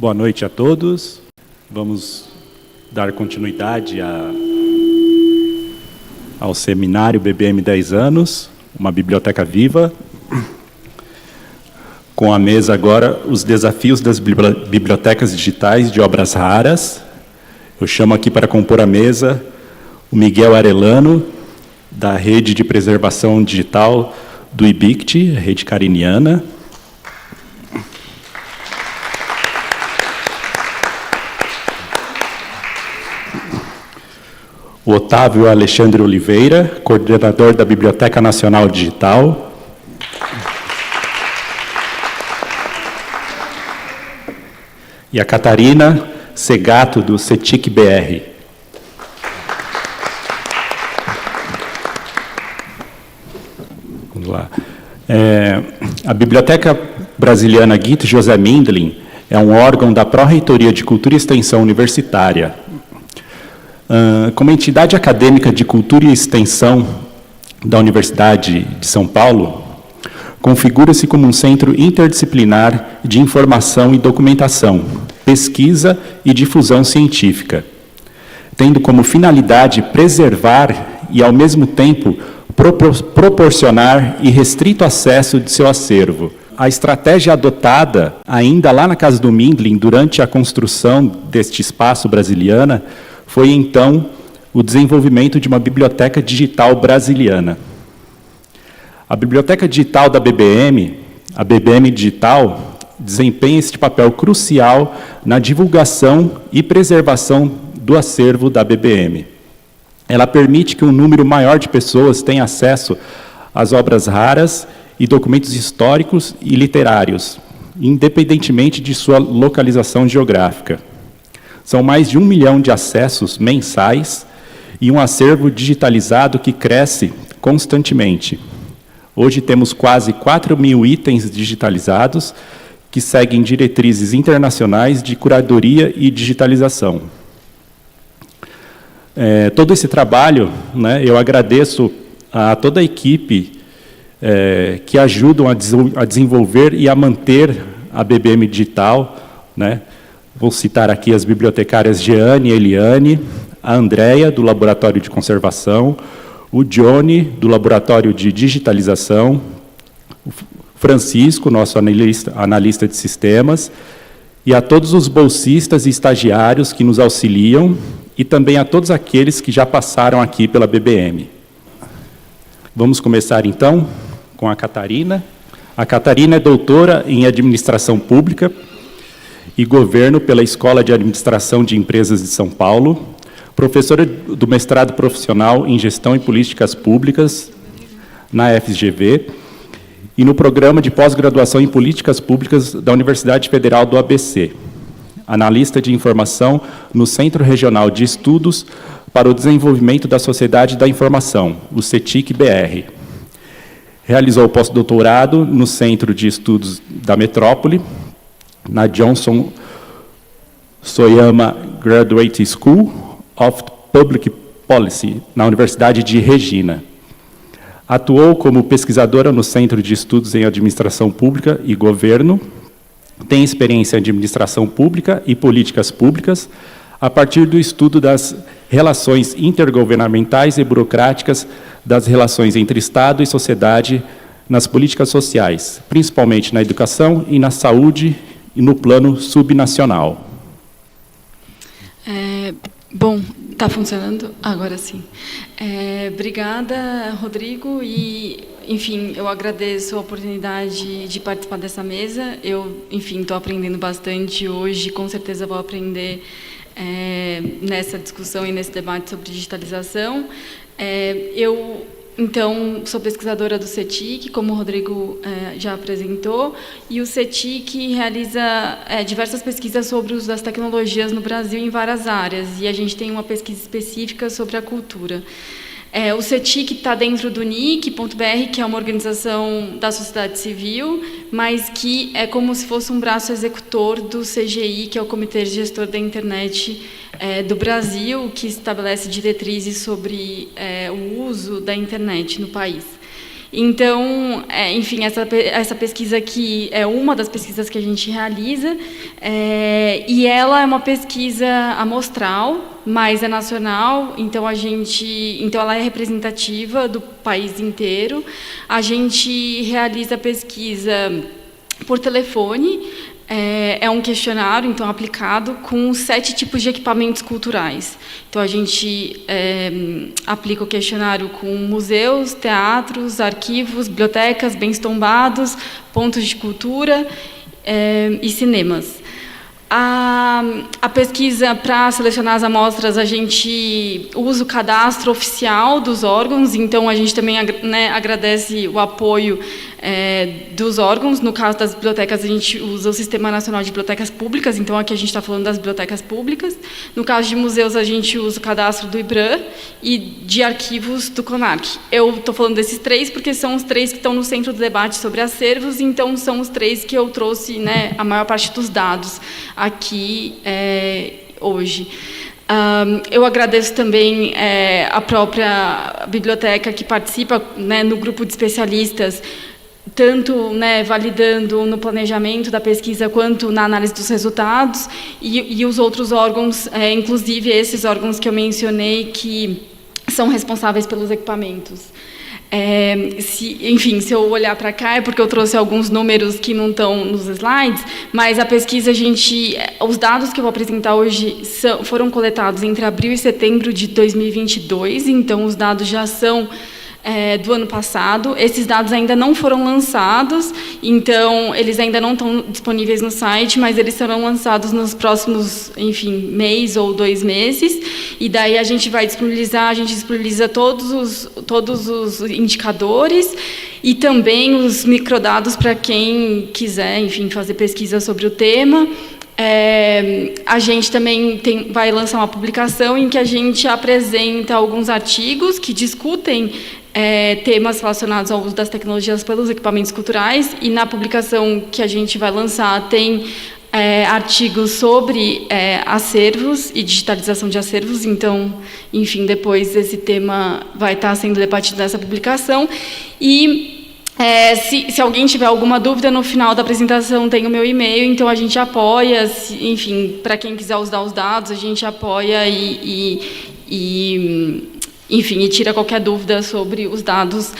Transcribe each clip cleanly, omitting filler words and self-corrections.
Boa noite a todos. Vamos dar continuidade ao seminário BBM 10 anos, uma biblioteca viva. Com a mesa agora, os desafios das bibliotecas digitais de obras raras. Eu chamo aqui para compor a mesa o Miguel Arellano, da Rede de Preservação Digital do IBICT, a rede cariniana. O Otávio Alexandre Oliveira, coordenador da Biblioteca Nacional Digital. E a Catarina Segato, do CETIC BR. Vamos lá. A Biblioteca Brasiliana Guito José Mindlin é um órgão da Pró-Reitoria de Cultura e Extensão Universitária. Como entidade acadêmica de cultura e extensão da Universidade de São Paulo, configura-se como um centro interdisciplinar de informação e documentação, pesquisa e difusão científica, tendo como finalidade preservar e, ao mesmo tempo, proporcionar irrestrito acesso de seu acervo. A estratégia adotada, ainda lá na Casa do Mindlin, durante a construção deste espaço brasiliana, foi, então, o desenvolvimento de uma biblioteca digital brasiliana. A biblioteca digital da BBM, a BBM Digital, desempenha este papel crucial na divulgação e preservação do acervo da BBM. Ela permite que um número maior de pessoas tenha acesso às obras raras e documentos históricos e literários, independentemente de sua localização geográfica. São mais de 1 milhão de acessos mensais e um acervo digitalizado que cresce constantemente. Hoje temos quase 4 mil itens digitalizados que seguem diretrizes internacionais de curadoria e digitalização. Todo esse trabalho, né, eu agradeço a toda a equipe que ajudam a desenvolver e a manter a BBM Digital, né. Vou citar aqui as bibliotecárias Jeane e Eliane, a Andréia, do Laboratório de Conservação, o Johnny, do Laboratório de Digitalização, o Francisco, nosso analista de sistemas, e a todos os bolsistas e estagiários que nos auxiliam, e também a todos aqueles que já passaram aqui pela BBM. Vamos começar, então, com a Catarina. A Catarina é doutora em Administração Pública e Governo pela Escola de Administração de Empresas de São Paulo, professora do mestrado profissional em Gestão e Políticas Públicas na FGV e no programa de pós-graduação em Políticas Públicas da Universidade Federal do ABC, analista de informação no Centro Regional de Estudos para o Desenvolvimento da Sociedade da Informação, o CETIC BR. Realizou pós-doutorado no Centro de Estudos da Metrópole, na Johnson Soyama Graduate School of Public Policy, na Universidade de Regina. Atuou como pesquisadora no Centro de Estudos em Administração Pública e Governo, tem experiência em administração pública e políticas públicas, a partir do estudo das relações intergovernamentais e burocráticas das relações entre Estado e sociedade nas políticas sociais, principalmente na educação e na saúde e no plano subnacional. Bom, está funcionando? Agora sim. Obrigada, Rodrigo, e, enfim, eu agradeço a oportunidade de participar dessa mesa. Eu, enfim, estou aprendendo bastante hoje, com certeza vou aprender nessa discussão e nesse debate sobre digitalização. Então, sou pesquisadora do CETIC, como o Rodrigo já apresentou, e o CETIC realiza diversas pesquisas sobre o uso das tecnologias no Brasil em várias áreas, e a gente tem uma pesquisa específica sobre a cultura. O CETIC está dentro do NIC.br, que é uma organização da sociedade civil, mas que é como se fosse um braço executor do CGI, que é o Comitê Gestor da Internet do Brasil, que estabelece diretrizes sobre o uso da internet no país. Então, enfim, essa pesquisa aqui é uma das pesquisas que a gente realiza, e ela é uma pesquisa amostral, mas é nacional, então ela é representativa do país inteiro. A gente realiza pesquisa por telefone. É um questionário, então, aplicado com 7 tipos de equipamentos culturais. Então, a gente aplica o questionário com museus, teatros, arquivos, bibliotecas, bens tombados, pontos de cultura e cinemas. A pesquisa, para selecionar as amostras, a gente usa o cadastro oficial dos órgãos, então a gente também agradece o apoio dos órgãos. No caso das bibliotecas, a gente usa o Sistema Nacional de Bibliotecas Públicas, então aqui a gente está falando das bibliotecas públicas. No caso de museus, a gente usa o cadastro do IBRAM e de arquivos do CONARC. Eu estou falando desses 3 porque são os 3 que estão no centro do debate sobre acervos, então são os 3 que eu trouxe, a maior parte dos dados aqui hoje. Eu agradeço também a própria biblioteca que participa no grupo de especialistas, tanto validando no planejamento da pesquisa quanto na análise dos resultados, e os outros órgãos, inclusive esses órgãos que eu mencionei, que são responsáveis pelos equipamentos. Enfim, se eu olhar para cá, é porque eu trouxe alguns números que não estão nos slides, mas a pesquisa, os dados que eu vou apresentar hoje foram coletados entre abril e setembro de 2022, então os dados já são do ano passado. Esses dados ainda não foram lançados, então eles ainda não estão disponíveis no site, mas eles serão lançados nos próximos, mês ou 2 meses, e daí a gente disponibiliza todos os indicadores e também os microdados para quem quiser, fazer pesquisa sobre o tema. A gente também vai lançar uma publicação em que a gente apresenta alguns artigos que discutem temas relacionados ao uso das tecnologias pelos equipamentos culturais, e na publicação que a gente vai lançar tem artigos sobre acervos e digitalização de acervos. Então, depois esse tema vai estar sendo debatido nessa publicação. E se alguém tiver alguma dúvida, no final da apresentação tem o meu e-mail, então a gente apoia, para quem quiser usar os dados, a gente apoia e tira qualquer dúvida sobre os dados.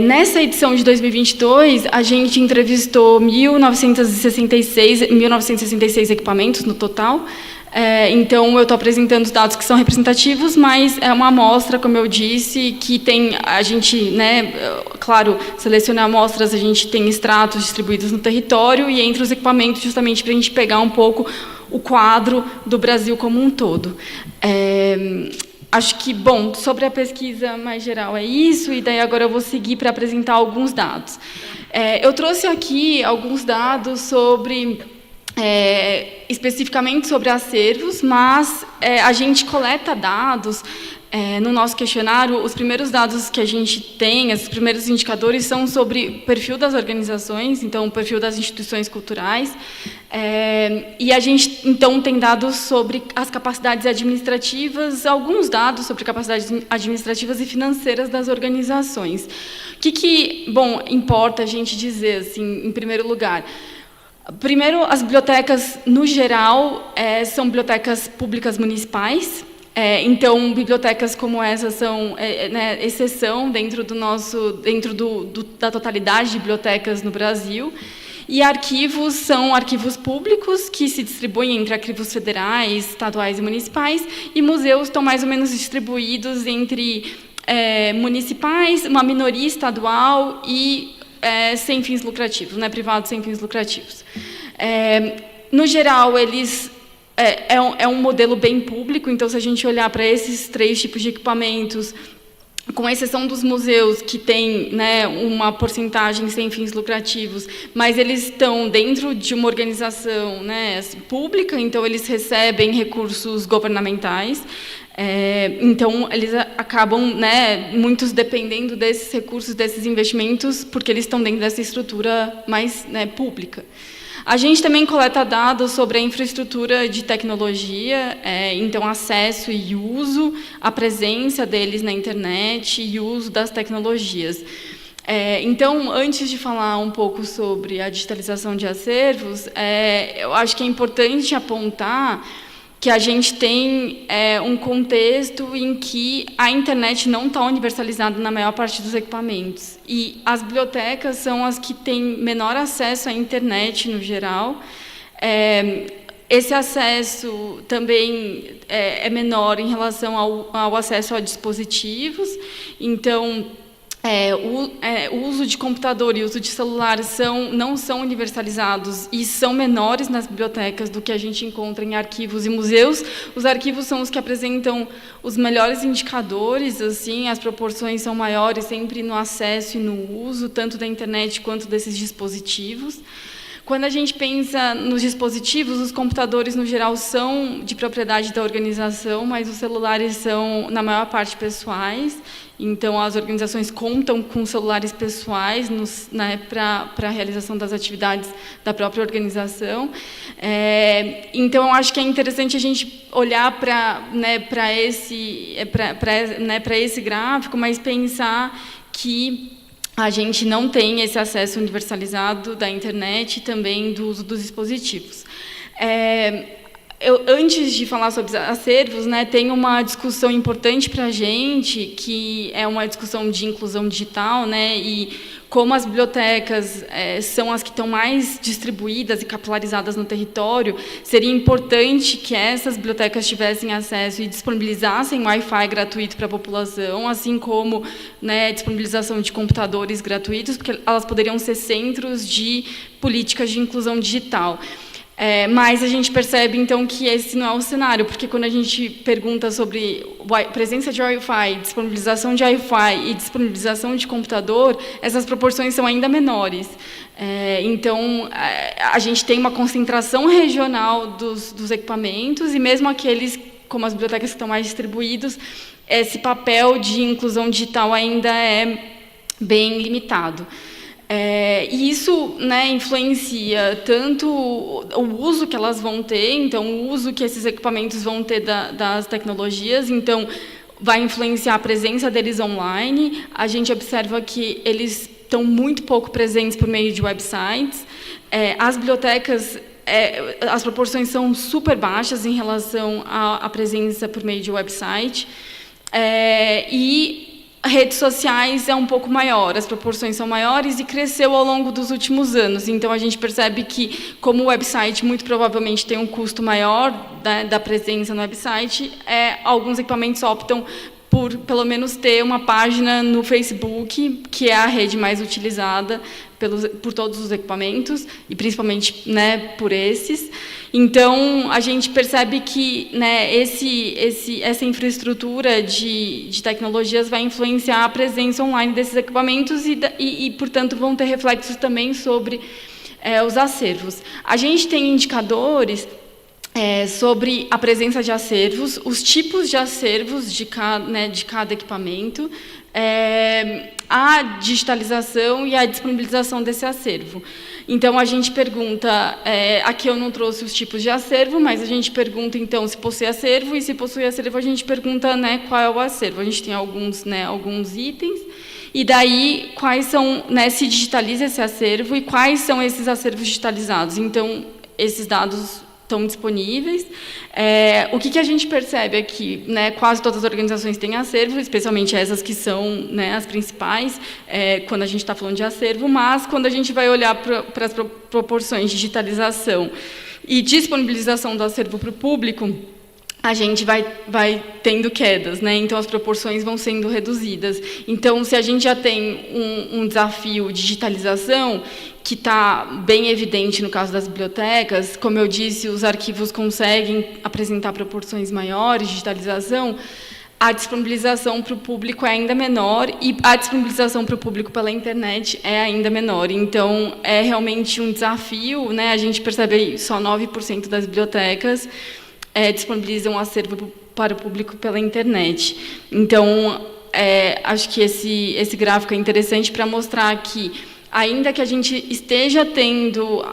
Nessa edição de 2022, a gente entrevistou 1.966 equipamentos no total. Então, eu estou apresentando os dados que são representativos, mas é uma amostra, como eu disse, que tem, a gente, claro, selecionar amostras, a gente tem extratos distribuídos no território e entre os equipamentos, justamente para a gente pegar um pouco o quadro do Brasil como um todo. Acho que, sobre a pesquisa mais geral é isso, e daí agora eu vou seguir para apresentar alguns dados. Eu trouxe aqui alguns dados sobre, especificamente sobre acervos, mas a gente coleta dados no nosso questionário. Os primeiros dados que a gente tem, os primeiros indicadores, são sobre o perfil das organizações, então o perfil das instituições culturais, e a gente, então, tem dados sobre as capacidades administrativas, alguns dados sobre capacidades administrativas e financeiras das organizações. O que importa a gente dizer, em primeiro lugar? Primeiro, as bibliotecas, no geral, são bibliotecas públicas municipais. Então, bibliotecas como essa são exceção dentro da totalidade de bibliotecas no Brasil. E arquivos são arquivos públicos que se distribuem entre arquivos federais, estaduais e municipais, e museus estão mais ou menos distribuídos entre municipais, uma minoria estadual e sem fins lucrativos, privados sem fins lucrativos. No geral, eles é um modelo bem público, então, se a gente olhar para esses 3 tipos de equipamentos, com exceção dos museus, que tem uma porcentagem sem fins lucrativos, mas eles estão dentro de uma organização pública, então eles recebem recursos governamentais, então eles acabam, muitos dependendo desses recursos, desses investimentos, porque eles estão dentro dessa estrutura mais pública. A gente também coleta dados sobre a infraestrutura de tecnologia, então acesso e uso, a presença deles na internet e o uso das tecnologias. Então, antes de falar um pouco sobre a digitalização de acervos, eu acho que é importante apontar que a gente tem um contexto em que a internet não está universalizada na maior parte dos equipamentos. E as bibliotecas são as que têm menor acesso à internet, no geral. Esse acesso também é menor em relação ao acesso a dispositivos. Então, o uso de computador e o uso de celular não são universalizados e são menores nas bibliotecas do que a gente encontra em arquivos e museus. Os arquivos são os que apresentam os melhores indicadores, assim, as proporções são maiores sempre no acesso e no uso, tanto da internet quanto desses dispositivos. Quando a gente pensa nos dispositivos, os computadores, no geral, são de propriedade da organização, mas os celulares são, na maior parte, pessoais. Então, as organizações contam com celulares pessoais para a realização das atividades da própria organização. Então, eu acho que é interessante a gente olhar para esse gráfico, mas pensar que a gente não tem esse acesso universalizado da internet e também do uso dos dispositivos. Antes de falar sobre acervos, tem uma discussão importante para a gente, que é uma discussão de inclusão digital, e como as bibliotecas são as que estão mais distribuídas e capilarizadas no território, seria importante que essas bibliotecas tivessem acesso e disponibilizassem Wi-Fi gratuito para a população, assim como disponibilização de computadores gratuitos, porque elas poderiam ser centros de políticas de inclusão digital. Mas a gente percebe, então, que esse não é o cenário, porque quando a gente pergunta sobre presença de Wi-Fi, disponibilização de Wi-Fi e disponibilização de computador, essas proporções são ainda menores. Então, a gente tem uma concentração regional dos equipamentos, e mesmo aqueles, como as bibliotecas que estão mais distribuídos, esse papel de inclusão digital ainda é bem limitado. E isso influencia tanto o uso que elas vão ter, então o uso que esses equipamentos vão ter das tecnologias, então vai influenciar a presença deles online. A gente observa que eles estão muito pouco presentes por meio de websites. As bibliotecas, as proporções são super baixas em relação à presença por meio de website. E redes sociais é um pouco maior, as proporções são maiores e cresceu ao longo dos últimos anos. Então, a gente percebe que, como o website muito provavelmente tem um custo maior da presença no website, alguns equipamentos optam por, pelo menos, ter uma página no Facebook, que é a rede mais utilizada por todos os equipamentos, e principalmente por esses. Então, a gente percebe que essa infraestrutura de tecnologias vai influenciar a presença online desses equipamentos e, portanto, vão ter reflexos também sobre os acervos. A gente tem indicadores sobre a presença de acervos, os tipos de acervos de cada equipamento, a digitalização e a disponibilização desse acervo. Então, a gente pergunta, aqui eu não trouxe os tipos de acervo, mas a gente pergunta, então, se possui acervo, e se possui acervo, a gente pergunta qual é o acervo. A gente tem alguns itens, e daí, quais são, se digitaliza esse acervo, e quais são esses acervos digitalizados. Então, esses dados estão disponíveis. O que a gente percebe é que quase todas as organizações têm acervo, especialmente essas que são as principais, quando a gente está falando de acervo, mas quando a gente vai olhar para as proporções de digitalização e disponibilização do acervo para o público, a gente vai tendo quedas, então as proporções vão sendo reduzidas. Então, se a gente já tem um desafio de digitalização, que está bem evidente no caso das bibliotecas, como eu disse, os arquivos conseguem apresentar proporções maiores de digitalização, a disponibilização para o público é ainda menor e a disponibilização para o público pela internet é ainda menor. Então, é realmente um desafio, a gente percebe aí, só 9% das bibliotecas disponibilizam acervo para o público pela internet. Então, acho que esse gráfico é interessante para mostrar que, ainda que a gente esteja tendo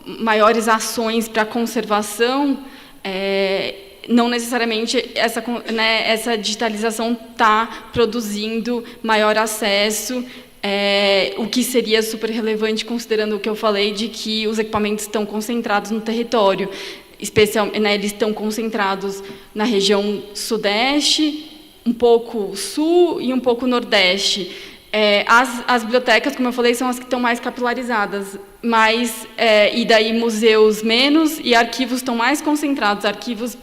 maiores ações para a conservação, não necessariamente essa digitalização está produzindo maior acesso, o que seria super relevante, considerando o que eu falei, de que os equipamentos estão concentrados no território. Eles estão concentrados na região sudeste, um pouco sul e um pouco nordeste. As bibliotecas, como eu falei, são as que estão mais capilarizadas, e daí museus menos, e arquivos estão mais concentrados. Arquivos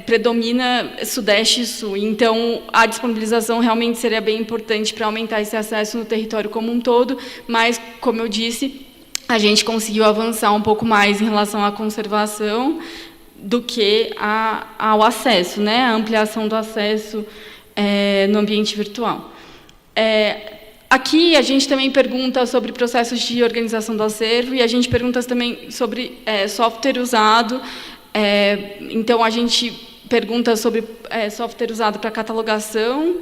predomina sudeste e sul. Então, a disponibilização realmente seria bem importante para aumentar esse acesso no território como um todo, mas, como eu disse, a gente conseguiu avançar um pouco mais em relação à conservação do que ao acesso, né? A ampliação do acesso no ambiente virtual. Aqui a gente também pergunta sobre processos de organização do acervo, e a gente pergunta também sobre software usado. Então, a gente pergunta sobre software usado para catalogação.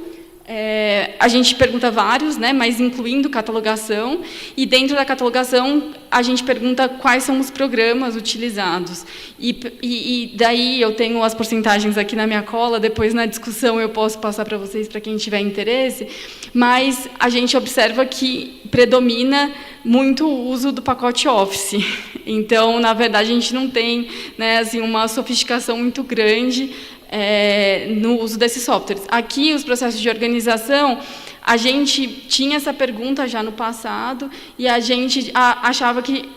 A gente pergunta vários, né, mas incluindo catalogação, e dentro da catalogação a gente pergunta quais são os programas utilizados. E daí eu tenho as porcentagens aqui na minha cola, depois na discussão eu posso passar para vocês, para quem tiver interesse, mas a gente observa que predomina muito o uso do pacote Office. Então, na verdade, a gente não tem, né, assim, uma sofisticação muito grande no uso desses softwares. Aqui, os processos de organização, a gente tinha essa pergunta já no passado, e a gente achava que,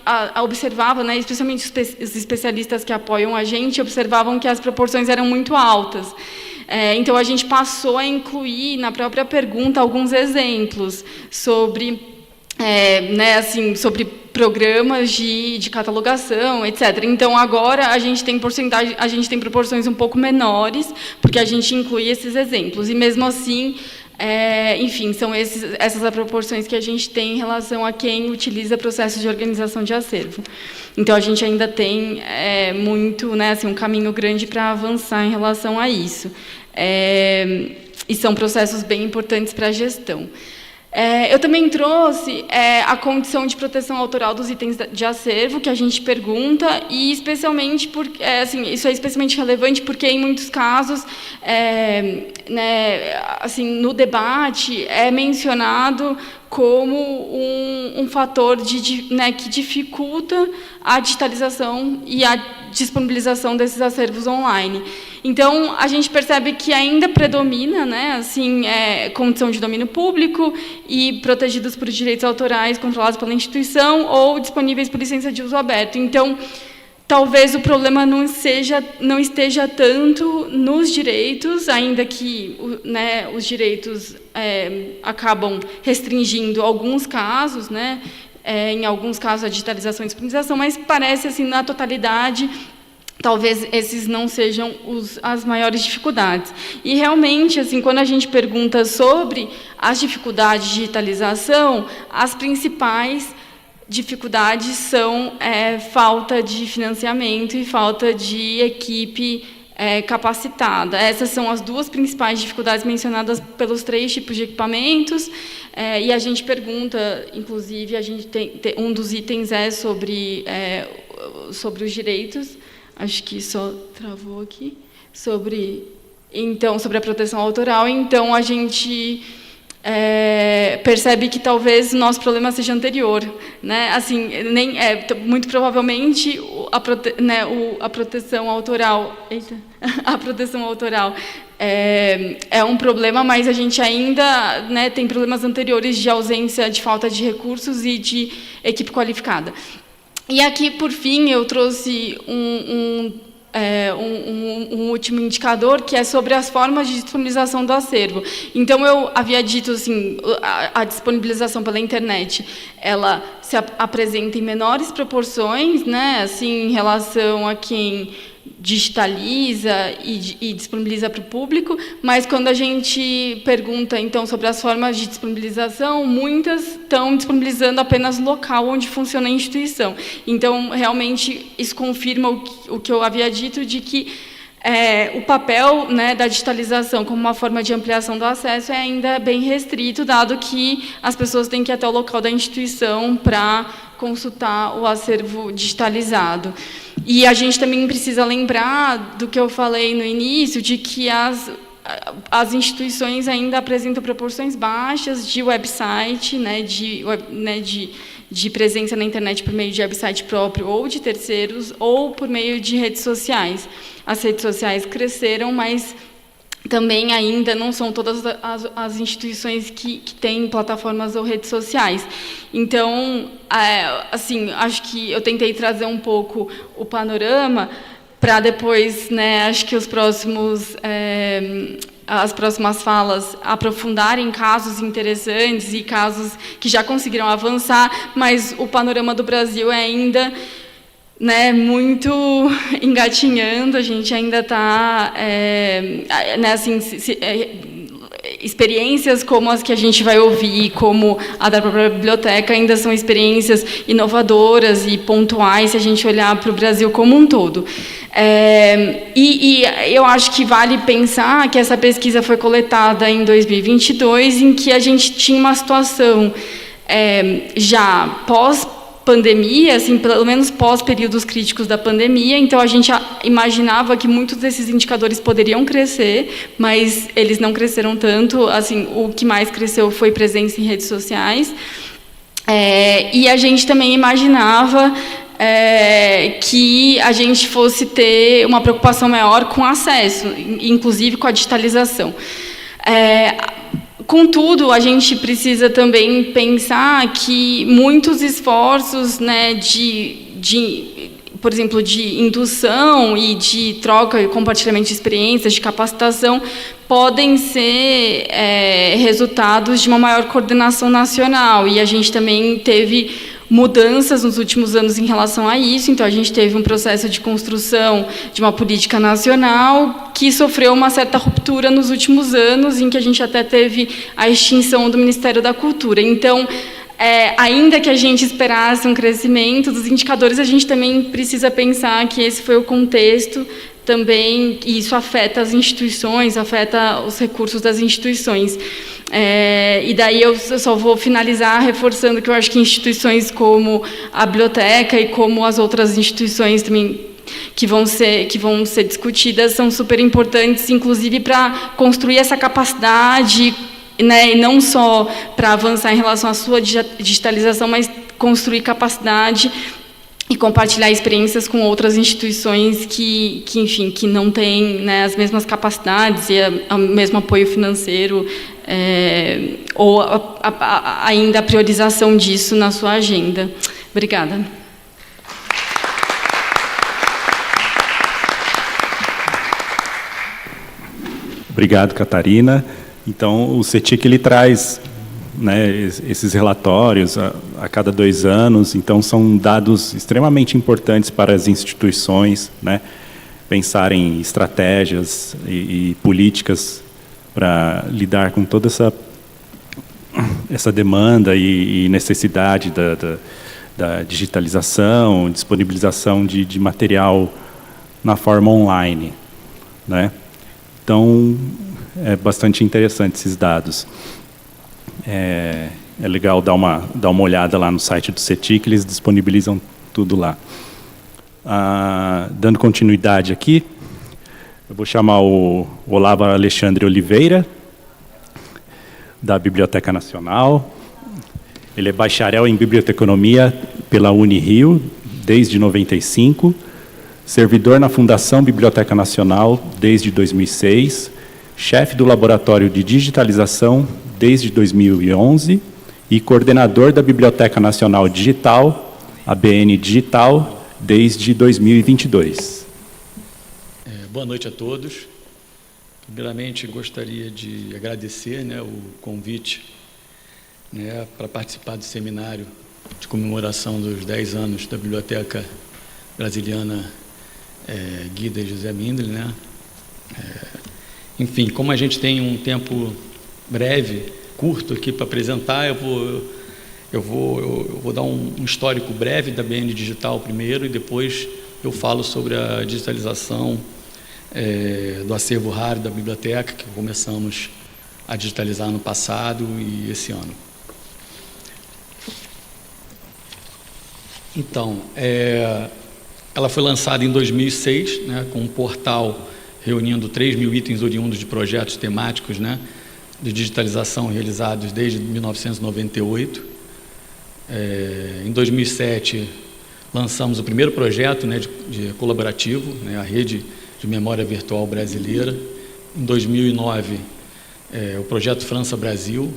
observava, né, especialmente os especialistas que apoiam a gente, observavam que as proporções eram muito altas. Então, a gente passou a incluir na própria pergunta alguns exemplos sobre, né, assim, sobre programas de catalogação, etc. Então, agora a gente tem proporções um pouco menores, porque a gente inclui esses exemplos. E mesmo assim, enfim, são essas as proporções que a gente tem em relação a quem utiliza processos de organização de acervo. Então, a gente ainda tem muito, né, assim, um caminho grande para avançar em relação a isso. E são processos bem importantes para a gestão. Eu também trouxe a condição de proteção autoral dos itens de acervo, que a gente pergunta, e especialmente porque, assim, isso é especialmente relevante porque, em muitos casos, né, assim, no debate, é mencionado como um fator né, que dificulta a digitalização e a disponibilização desses acervos online. Então, a gente percebe que ainda predomina, né, assim, condição de domínio público e protegidos por direitos autorais controlados pela instituição ou disponíveis por licença de uso aberto. Então, talvez o problema não esteja tanto nos direitos, ainda que, né, os direitos acabam restringindo alguns casos, né, em alguns casos a digitalização e disponibilização, mas parece, assim, na totalidade, talvez esses não sejam as maiores dificuldades. E, realmente, assim, quando a gente pergunta sobre as dificuldades de digitalização, as principais dificuldades são falta de financiamento e falta de equipe capacitada. Essas são as duas principais dificuldades mencionadas pelos 3 tipos de equipamentos, e a gente pergunta, inclusive, a gente um dos itens sobre os direitos. Acho que só travou aqui, sobre a proteção autoral. Então, a gente percebe que talvez o nosso problema seja anterior, né? Assim, muito provavelmente a proteção autoral, a proteção autoral é um problema, mas a gente ainda, né, tem problemas anteriores de ausência, de falta de recursos e de equipe qualificada. E aqui, por fim, eu trouxe um último indicador, que é sobre as formas de disponibilização do acervo. Então, eu havia dito, assim, a disponibilização pela internet, ela se apresenta em menores proporções, né, assim, em relação a quem digitaliza e disponibiliza para o público, mas quando a gente pergunta, então, sobre as formas de disponibilização, muitas estão disponibilizando apenas o local onde funciona a instituição. Então, realmente, isso confirma o que eu havia dito, de que o papel, né, da digitalização como uma forma de ampliação do acesso é ainda bem restrito, dado que as pessoas têm que ir até o local da instituição para consultar o acervo digitalizado. E a gente também precisa lembrar do que eu falei no início, de que as instituições ainda apresentam proporções baixas de website, né, de presença na internet por meio de website próprio ou de terceiros, ou por meio de redes sociais. As redes sociais cresceram, mas também ainda não são todas as instituições que têm plataformas ou redes sociais. Então, assim, acho que eu tentei trazer um pouco o panorama para depois, né, acho que as próximas falas aprofundarem casos interessantes e casos que já conseguiram avançar, mas o panorama do Brasil é ainda, né, muito engatinhando, a gente ainda está, né, assim, experiências como as que a gente vai ouvir, como a da própria biblioteca, ainda são experiências inovadoras e pontuais, se a gente olhar para o Brasil como um todo. E eu acho que vale pensar que essa pesquisa foi coletada em 2022, em que a gente tinha uma situação já pós-pandemia, assim, pelo menos pós-períodos críticos da pandemia, então a gente imaginava que muitos desses indicadores poderiam crescer, mas eles não cresceram tanto, assim, o que mais cresceu foi presença em redes sociais, e a gente também imaginava que a gente fosse ter uma preocupação maior com acesso, inclusive com a digitalização. Contudo, a gente precisa também pensar que muitos esforços, né, por exemplo, de indução e de troca e compartilhamento de experiências, de capacitação, podem ser resultados de uma maior coordenação nacional. E a gente também teve mudanças nos últimos anos em relação a isso, então a gente teve um processo de construção de uma política nacional que sofreu uma certa ruptura nos últimos anos, em que a gente até teve a extinção do Ministério da Cultura. Então, ainda que a gente esperasse um crescimento dos indicadores, a gente também precisa pensar que esse foi o contexto também, e isso afeta as instituições, afeta os recursos das instituições. E daí eu só vou finalizar reforçando que eu acho que instituições como a biblioteca e como as outras instituições também que vão ser discutidas são super importantes, inclusive para construir essa capacidade, né, e não só para avançar em relação à sua digitalização, mas construir capacidade e compartilhar experiências com outras instituições que enfim, que não têm, né, as mesmas capacidades e o mesmo apoio financeiro, ou ainda a priorização disso na sua agenda. Obrigada. Obrigado, Catarina. Então, o CETIC ele traz, né, esses relatórios a cada 2 anos, então são dados extremamente importantes para as instituições, né, pensarem em estratégias e políticas para lidar com toda essa demanda e necessidade da digitalização, disponibilização de material na forma online, né? Então, é bastante interessante esses dados. É legal dar uma olhada lá no site do CETIC, eles disponibilizam tudo lá. Dando continuidade aqui, eu vou chamar o Olavo Alexandre Oliveira, da Biblioteca Nacional. Ele é bacharel em Biblioteconomia pela Unirio, desde 95, servidor na Fundação Biblioteca Nacional, desde 2006, chefe do Laboratório de Digitalização, desde 2011, e coordenador da Biblioteca Nacional Digital, ABN Digital, desde 2022. Boa noite a todos. Primeiramente, gostaria de agradecer, né, o convite, né, para participar do seminário de comemoração dos 10 anos da Biblioteca Brasiliana Guida e José Mindlin, né? Enfim, como a gente tem um tempo curto aqui para apresentar, eu vou dar um histórico breve da BN Digital primeiro, e depois eu falo sobre a digitalização do acervo raro da biblioteca, que começamos a digitalizar no passado e esse ano. Então, ela foi lançada em 2006, né, com um portal reunindo 3.000 itens oriundos de projetos temáticos, né, de digitalização realizados desde 1998. Em 2007, lançamos o primeiro projeto, né, de colaborativo, né, a Rede de Memória Virtual Brasileira. Em 2009, o projeto França-Brasil,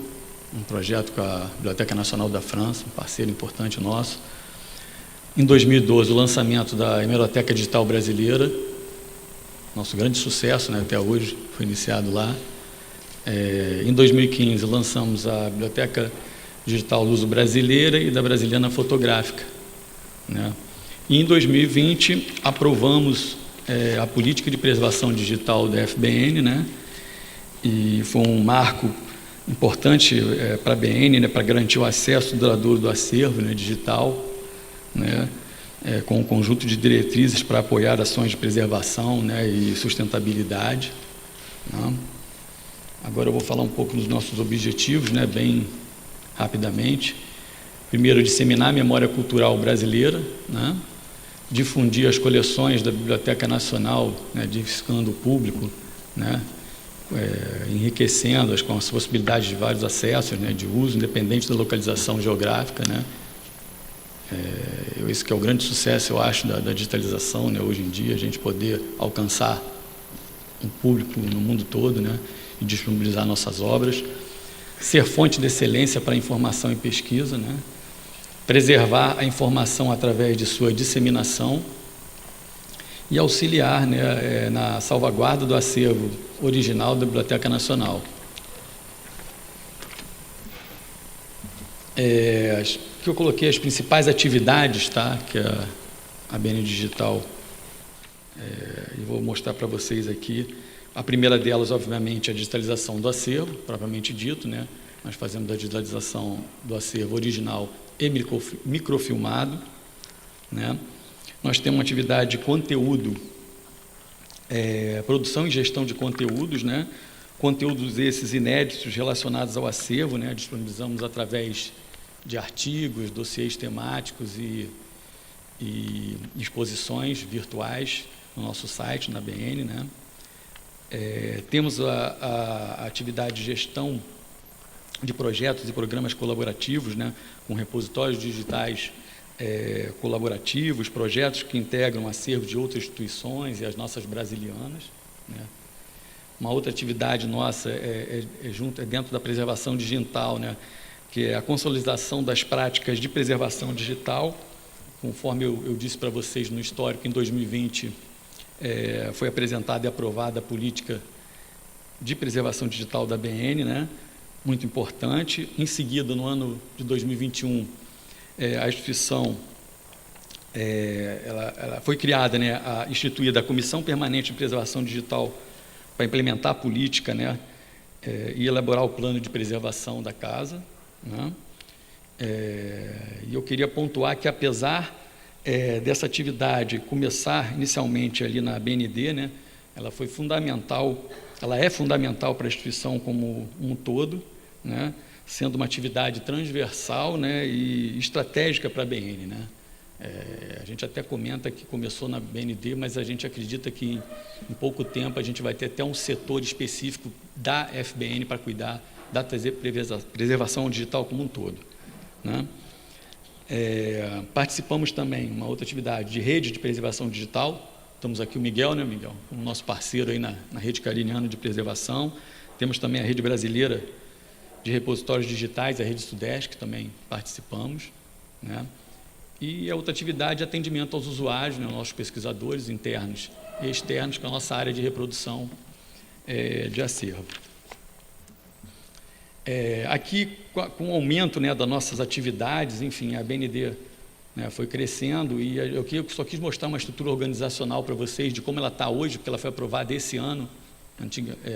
um projeto com a Biblioteca Nacional da França, um parceiro importante nosso. Em 2012, o lançamento da Hemeroteca Digital Brasileira, nosso grande sucesso, né, até hoje, foi iniciado lá. Em 2015, lançamos a Biblioteca Digital Luso Brasileira e da Brasiliana Fotográfica, né? E em 2020, aprovamos a Política de Preservação Digital da FBN, né? E foi um marco importante para a BN, né, para garantir o acesso duradouro do acervo, né, digital, né, com um conjunto de diretrizes para apoiar ações de preservação, né, e sustentabilidade, né. Agora eu vou falar um pouco dos nossos objetivos, né, bem rapidamente. Primeiro, disseminar a memória cultural brasileira, né, difundir as coleções da Biblioteca Nacional, né, diversificando o público, né, enriquecendo-as com as possibilidades de vários acessos, né, de uso, independente da localização geográfica, né. Esse que é o grande sucesso, eu acho, da digitalização, né, hoje em dia, a gente poder alcançar um público no mundo todo, né, e disponibilizar nossas obras. Ser fonte de excelência para a informação e pesquisa, né, preservar a informação através de sua disseminação e auxiliar, né, na salvaguarda do acervo original da Biblioteca Nacional. Que eu coloquei as principais atividades, tá, que a BN Digital, e vou mostrar para vocês aqui. A primeira delas, obviamente, é a digitalização do acervo, propriamente dito, né? Nós fazemos a digitalização do acervo original e microfilmado, né? Nós temos uma atividade de conteúdo, produção e gestão de conteúdos, né? Conteúdos esses inéditos relacionados ao acervo, né? Disponibilizamos através de artigos, dossiês temáticos e exposições virtuais no nosso site, na BN, né? Temos a atividade de gestão de projetos e programas colaborativos, né, com repositórios digitais colaborativos, projetos que integram acervos de outras instituições e as nossas brasilianas, né. Uma outra atividade nossa é dentro da preservação digital, né, que é a consolidação das práticas de preservação digital. Conforme eu disse para vocês no histórico, em 2020, foi apresentada e aprovada a política de preservação digital da BN, né? Muito importante. Em seguida, no ano de 2021, a instituição ela foi criada, né, instituída a Comissão Permanente de Preservação Digital para implementar a política, né, e elaborar o plano de preservação da casa, né? E eu queria pontuar que, apesar dessa atividade começar inicialmente ali na BND, né, ela foi fundamental, ela é fundamental para a instituição como um todo, né, sendo uma atividade transversal, né, e estratégica para a BN, né. A gente até comenta que começou na BND, mas a gente acredita que em pouco tempo a gente vai ter até um setor específico da FBN para cuidar da preservação digital como um todo, né. Participamos também, uma outra atividade, de rede de preservação digital. Estamos aqui o Miguel, né, Miguel, como nosso parceiro aí na rede cariniana de preservação. Temos também a rede brasileira de repositórios digitais, a rede Sudeste, que também participamos, né. E a outra atividade é atendimento aos usuários, né, nossos pesquisadores internos e externos, com a nossa área de reprodução de acervo. Aqui, com o aumento, né, das nossas atividades, enfim, a BND, né, foi crescendo, e eu só quis mostrar uma estrutura organizacional para vocês de como ela está hoje, porque ela foi aprovada esse ano.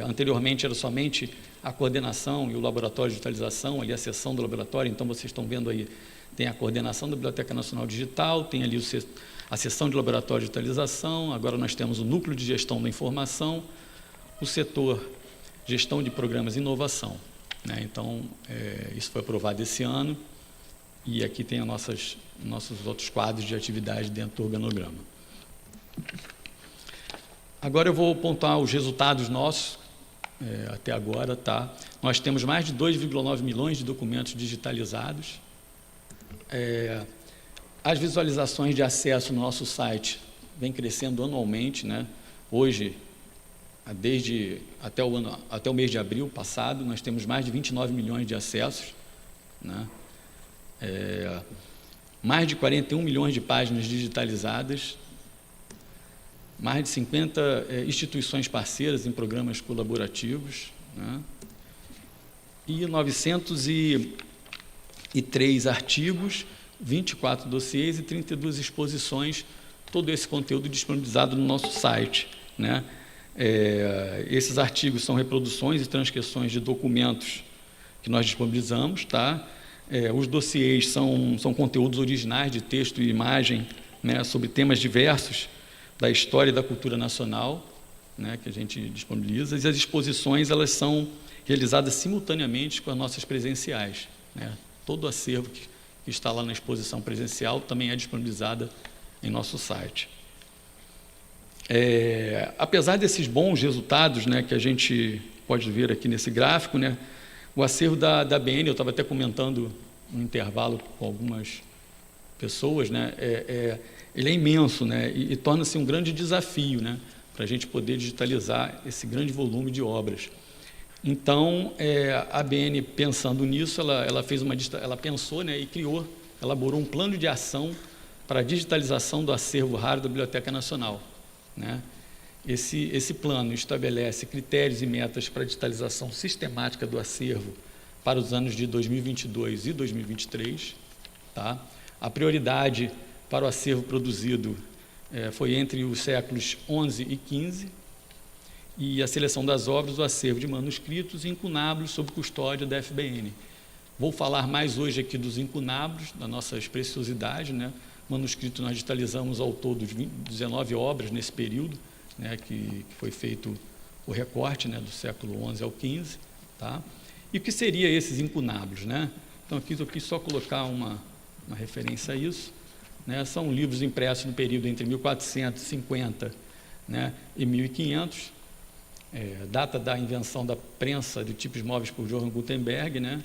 Anteriormente era somente a coordenação e o laboratório de digitalização, ali a seção do laboratório. Então vocês estão vendo aí, tem a coordenação da Biblioteca Nacional Digital, tem ali a seção de laboratório de digitalização, agora nós temos o núcleo de gestão da informação, o setor gestão de programas e inovação, né? Então, isso foi aprovado esse ano, e aqui tem nossos outros quadros de atividade dentro do organograma. Agora eu vou pontuar os resultados nossos, até agora, tá? Nós temos mais de 2,9 milhões de documentos digitalizados. As visualizações de acesso no nosso site vêm crescendo anualmente, né? Hoje, até o mês de abril passado, nós temos mais de 29 milhões de acessos, né? Mais de 41 milhões de páginas digitalizadas, mais de 50 instituições parceiras em programas colaborativos, né? E 903 artigos, 24 dossiês e 32 exposições, todo esse conteúdo disponibilizado no nosso site, né? Esses artigos são reproduções e transcrições de documentos que nós disponibilizamos, tá? Os dossiês são conteúdos originais de texto e imagem, né, sobre temas diversos da história e da cultura nacional, né, que a gente disponibiliza, e as exposições elas são realizadas simultaneamente com as nossas presenciais, né? Todo o acervo que está lá na exposição presencial também é disponibilizada em nosso site. Apesar desses bons resultados, né, que a gente pode ver aqui nesse gráfico, né, o acervo da ABN, eu estava até comentando no intervalo com algumas pessoas, né, ele é imenso, né, e torna-se um grande desafio, né, para a gente poder digitalizar esse grande volume de obras. Então, a ABN, pensando nisso, ela pensou, né, e elaborou um plano de ação para a digitalização do acervo raro da Biblioteca Nacional, né? Esse plano estabelece critérios e metas para a digitalização sistemática do acervo para os anos de 2022 e 2023. Tá? A prioridade para o acervo produzido foi entre os séculos XI e XV, e a seleção das obras do acervo de manuscritos e incunábulos sob custódia da FBN. Vou falar mais hoje aqui dos incunábulos, da nossa preciosidade, né? Manuscrito nós digitalizamos ao todo 19 obras nesse período, né, que foi feito o recorte, né, do século XI ao XV. Tá? E o que seria esses incunábulos, né? Então, aqui eu quis só colocar uma referência a isso, né? São livros impressos no período entre 1450, né, e 1500, data da invenção da prensa de tipos móveis por Johann Gutenberg, né?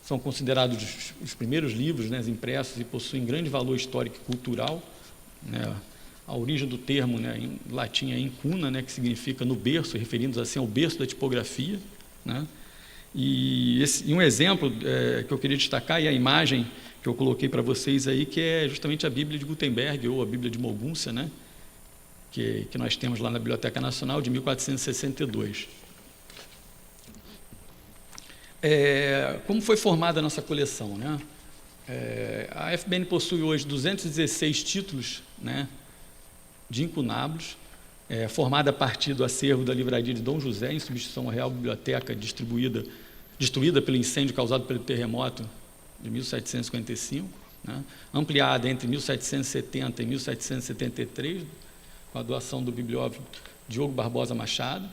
São considerados os primeiros livros, né, impressos, e possuem grande valor histórico e cultural, né? A origem do termo, né, em latim é incuna, né, que significa no berço, referindo-se assim ao berço da tipografia, né? E um exemplo que eu queria destacar é a imagem que eu coloquei para vocês aí, que é justamente a Bíblia de Gutenberg, ou a Bíblia de Moguntia, né, que nós temos lá na Biblioteca Nacional, de 1462. Como foi formada a nossa coleção, né? A FBN possui hoje 216 títulos, né, de incunábulos, formada a partir do acervo da Livraria de Dom José, em substituição à Real Biblioteca, destruída pelo incêndio causado pelo terremoto de 1755, né, ampliada entre 1770 e 1773, com a doação do bibliógrafo Diogo Barbosa Machado,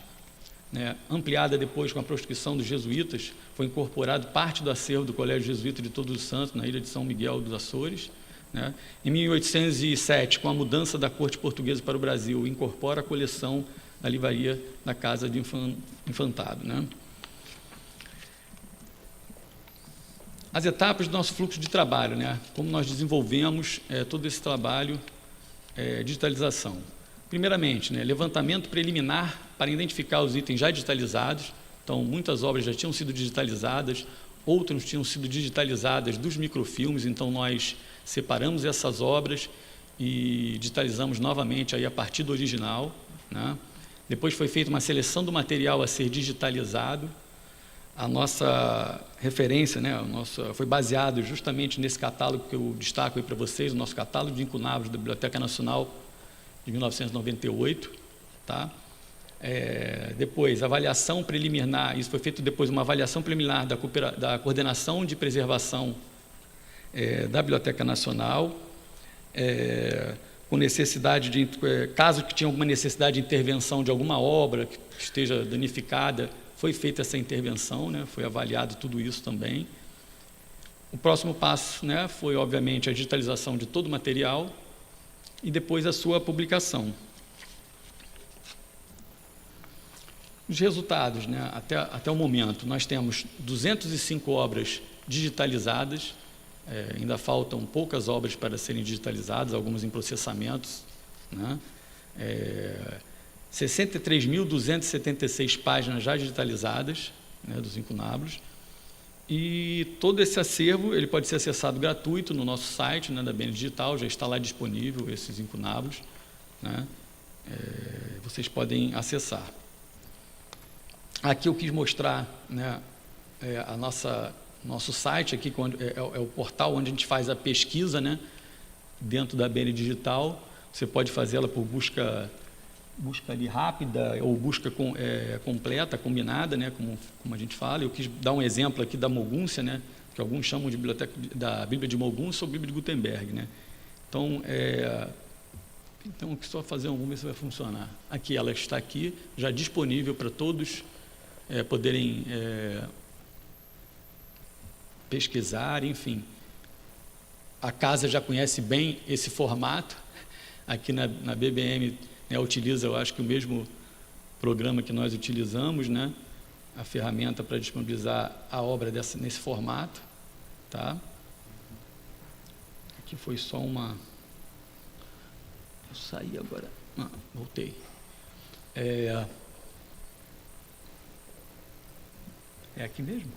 né, ampliada depois com a proscrição dos jesuítas, foi incorporado parte do acervo do Colégio Jesuíta de Todos os Santos, na ilha de São Miguel dos Açores. Né? Em 1807, com a mudança da corte portuguesa para o Brasil, incorpora a coleção da livraria da Casa de Infantado. Né? As etapas do nosso fluxo de trabalho, né? Como nós desenvolvemos todo esse trabalho de digitalização. Primeiramente, né, levantamento preliminar para identificar os itens já digitalizados. Então, muitas obras já tinham sido digitalizadas, outras tinham sido digitalizadas dos microfilmes, então nós separamos essas obras e digitalizamos novamente aí a partir do original. Né? Depois foi feita uma seleção do material a ser digitalizado. A nossa referência, né, foi baseado justamente nesse catálogo que eu destaco aí para vocês, o nosso catálogo de incunábulos da Biblioteca Nacional de 1998. Tá? Depois, avaliação preliminar, isso foi feito depois uma avaliação preliminar da Coordenação de Preservação da Biblioteca Nacional. com necessidade de, caso que tinha alguma necessidade de intervenção de alguma obra que esteja danificada, foi feita essa intervenção, né? Foi avaliado tudo isso também. O próximo passo, né, foi, obviamente, a digitalização de todo o material e depois a sua publicação. Os resultados, né, até o momento, nós temos 205 obras digitalizadas, ainda faltam poucas obras para serem digitalizadas, algumas em processamentos, né? 63.276 páginas já digitalizadas, né, dos incunablos, e todo esse acervo ele pode ser acessado gratuito no nosso site, né, da BN Digital, já está lá disponível esses incunablos, né? Vocês podem acessar. Aqui eu quis mostrar, né, nosso site, aqui, é o portal onde a gente faz a pesquisa, né, dentro da BN Digital. Você pode fazê-la por busca ali rápida ou busca completa, combinada, né, como a gente fala. Eu quis dar um exemplo aqui da Mogúncia, né, que alguns chamam de biblioteca da Bíblia de Mogúncia ou Bíblia de Gutenberg, né. Então, só fazer vamos ver se vai funcionar. Aqui, ela está aqui, já disponível para todos poderem pesquisar, enfim. A casa já conhece bem esse formato. Aqui na BBM, né, utiliza, eu acho que o mesmo programa que nós utilizamos, né, a ferramenta para disponibilizar a obra nesse formato, tá? Aqui foi só uma... Eu saí agora... voltei. É aqui mesmo?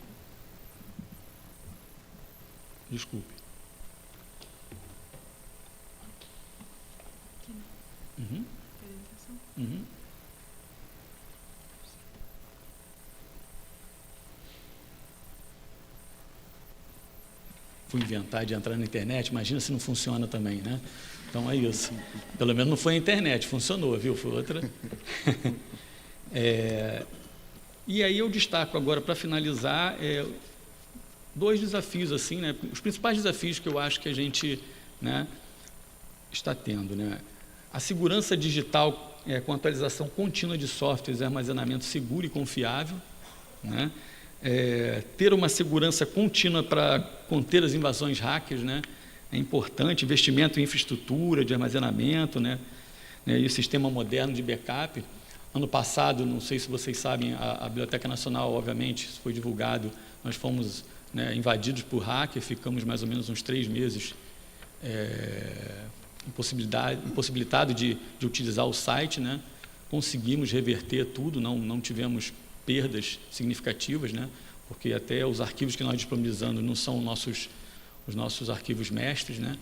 Desculpe. Uhum. Uhum. Fui inventar de entrar na internet, imagina se não funciona também, né? Então é isso. Pelo menos não foi a internet, funcionou, viu? Foi outra. E aí eu destaco agora, para finalizar, dois desafios, assim, né? Os principais desafios que eu acho que a gente, né, está tendo, né? A segurança digital com atualização contínua de softwares e armazenamento seguro e confiável, né? Ter uma segurança contínua para conter as invasões hackers, né? É importante, investimento em infraestrutura de armazenamento, né? E o sistema moderno de backup. Ano passado, não sei se vocês sabem, a Biblioteca Nacional, obviamente, isso foi divulgado, nós fomos, né, invadidos por hacker, ficamos mais ou menos uns 3 meses impossibilitado de utilizar o site, né? Conseguimos reverter tudo, não tivemos perdas significativas, né? Porque até os arquivos que nós disponibilizamos não são os nossos arquivos mestres, né?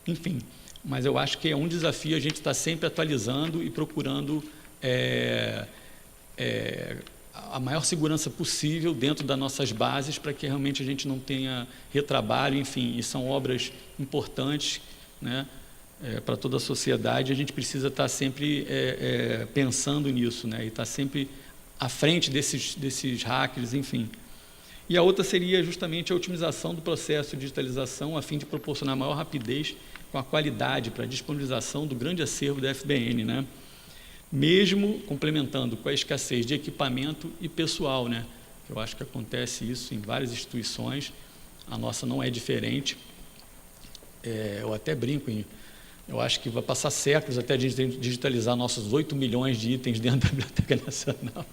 Enfim, mas eu acho que é um desafio a gente estar sempre atualizando e procurando a maior segurança possível dentro das nossas bases para que realmente a gente não tenha retrabalho, enfim, e são obras importantes, né, para toda a sociedade. A gente precisa estar sempre pensando nisso, né, e estar sempre à frente desses hackers, enfim. E a outra seria justamente a otimização do processo de digitalização a fim de proporcionar maior rapidez com a qualidade para a disponibilização do grande acervo da FBN, né? Mesmo complementando com a escassez de equipamento e pessoal, né? Eu acho que acontece isso em várias instituições, a nossa não é diferente. Eu até brinco, eu acho que vai passar séculos até a gente digitalizar nossos 8 milhões de itens dentro da Biblioteca Nacional.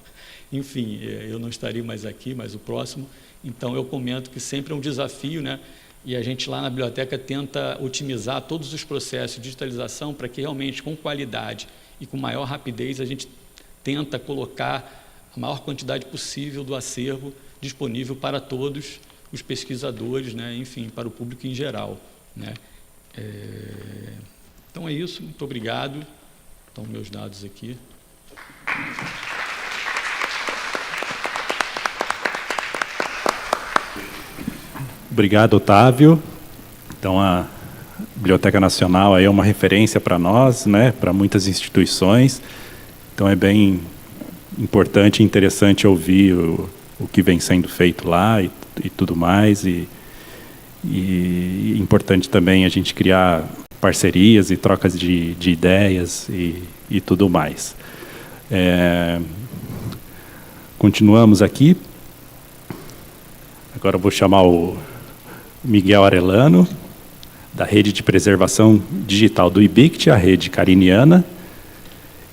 Enfim, eu não estaria mais aqui, mas o próximo. Então, eu comento que sempre é um desafio, né? E a gente lá na biblioteca tenta otimizar todos os processos de digitalização para que realmente, com qualidade e com maior rapidez, a gente tenta colocar a maior quantidade possível do acervo disponível para todos os pesquisadores, né? Enfim, para o público em geral, né? Então é isso, muito obrigado. Estão meus dados aqui. Obrigado, Otávio. Então, a Biblioteca Nacional aí é uma referência para nós, né, para muitas instituições. Então, é bem importante e interessante ouvir o que vem sendo feito lá e tudo mais. E importante também a gente criar parcerias e trocas de ideias e tudo mais. Continuamos aqui. Agora eu vou chamar o Miguel Arellano, da Rede de Preservação Digital do IBICT, a rede cariniana.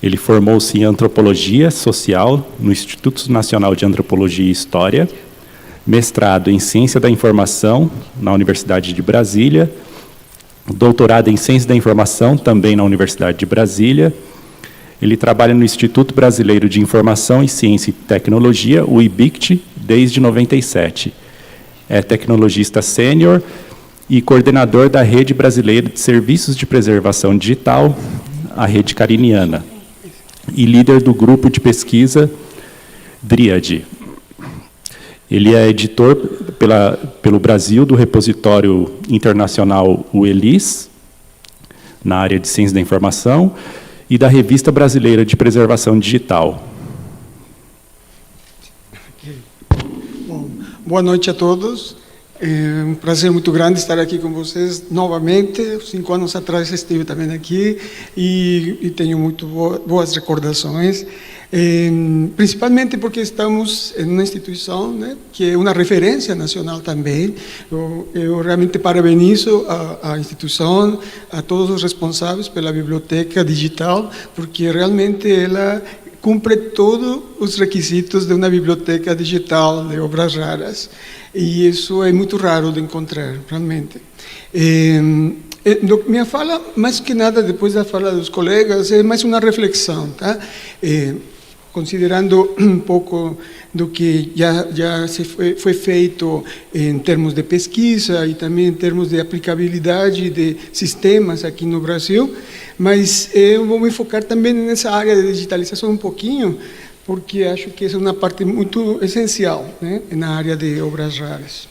Ele formou-se em Antropologia Social no Instituto Nacional de Antropologia e História, mestrado em Ciência da Informação na Universidade de Brasília, doutorado em Ciência da Informação também na Universidade de Brasília. Ele trabalha no Instituto Brasileiro de Informação e Ciência e Tecnologia, o IBICT, desde 97. É tecnologista sênior e coordenador da Rede Brasileira de Serviços de Preservação Digital, a Rede Cariniana, e líder do grupo de pesquisa Dríade. Ele é editor pelo Brasil do repositório internacional UELIS, na área de Ciência da Informação, e da Revista Brasileira de Preservação Digital. Bom, boa noite a todos. É um prazer muito grande estar aqui com vocês novamente. 5 anos atrás estive também aqui e tenho muito boas recordações, principalmente porque estamos em uma instituição, né, que é uma referência nacional também. Eu realmente parabenizo a instituição, a todos os responsáveis pela biblioteca digital, porque realmente ela cumpre todos os requisitos de uma biblioteca digital de obras raras. E isso é muito raro de encontrar, realmente. Minha fala, mais que nada, depois da fala dos colegas, é mais uma reflexão, tá? Considerando um pouco do que já foi feito em termos de pesquisa e também em termos de aplicabilidade de sistemas aqui no Brasil, mas eu vou me focar também nessa área de digitalização um pouquinho, porque acho que essa é uma parte muito essencial, né, na área de obras raras.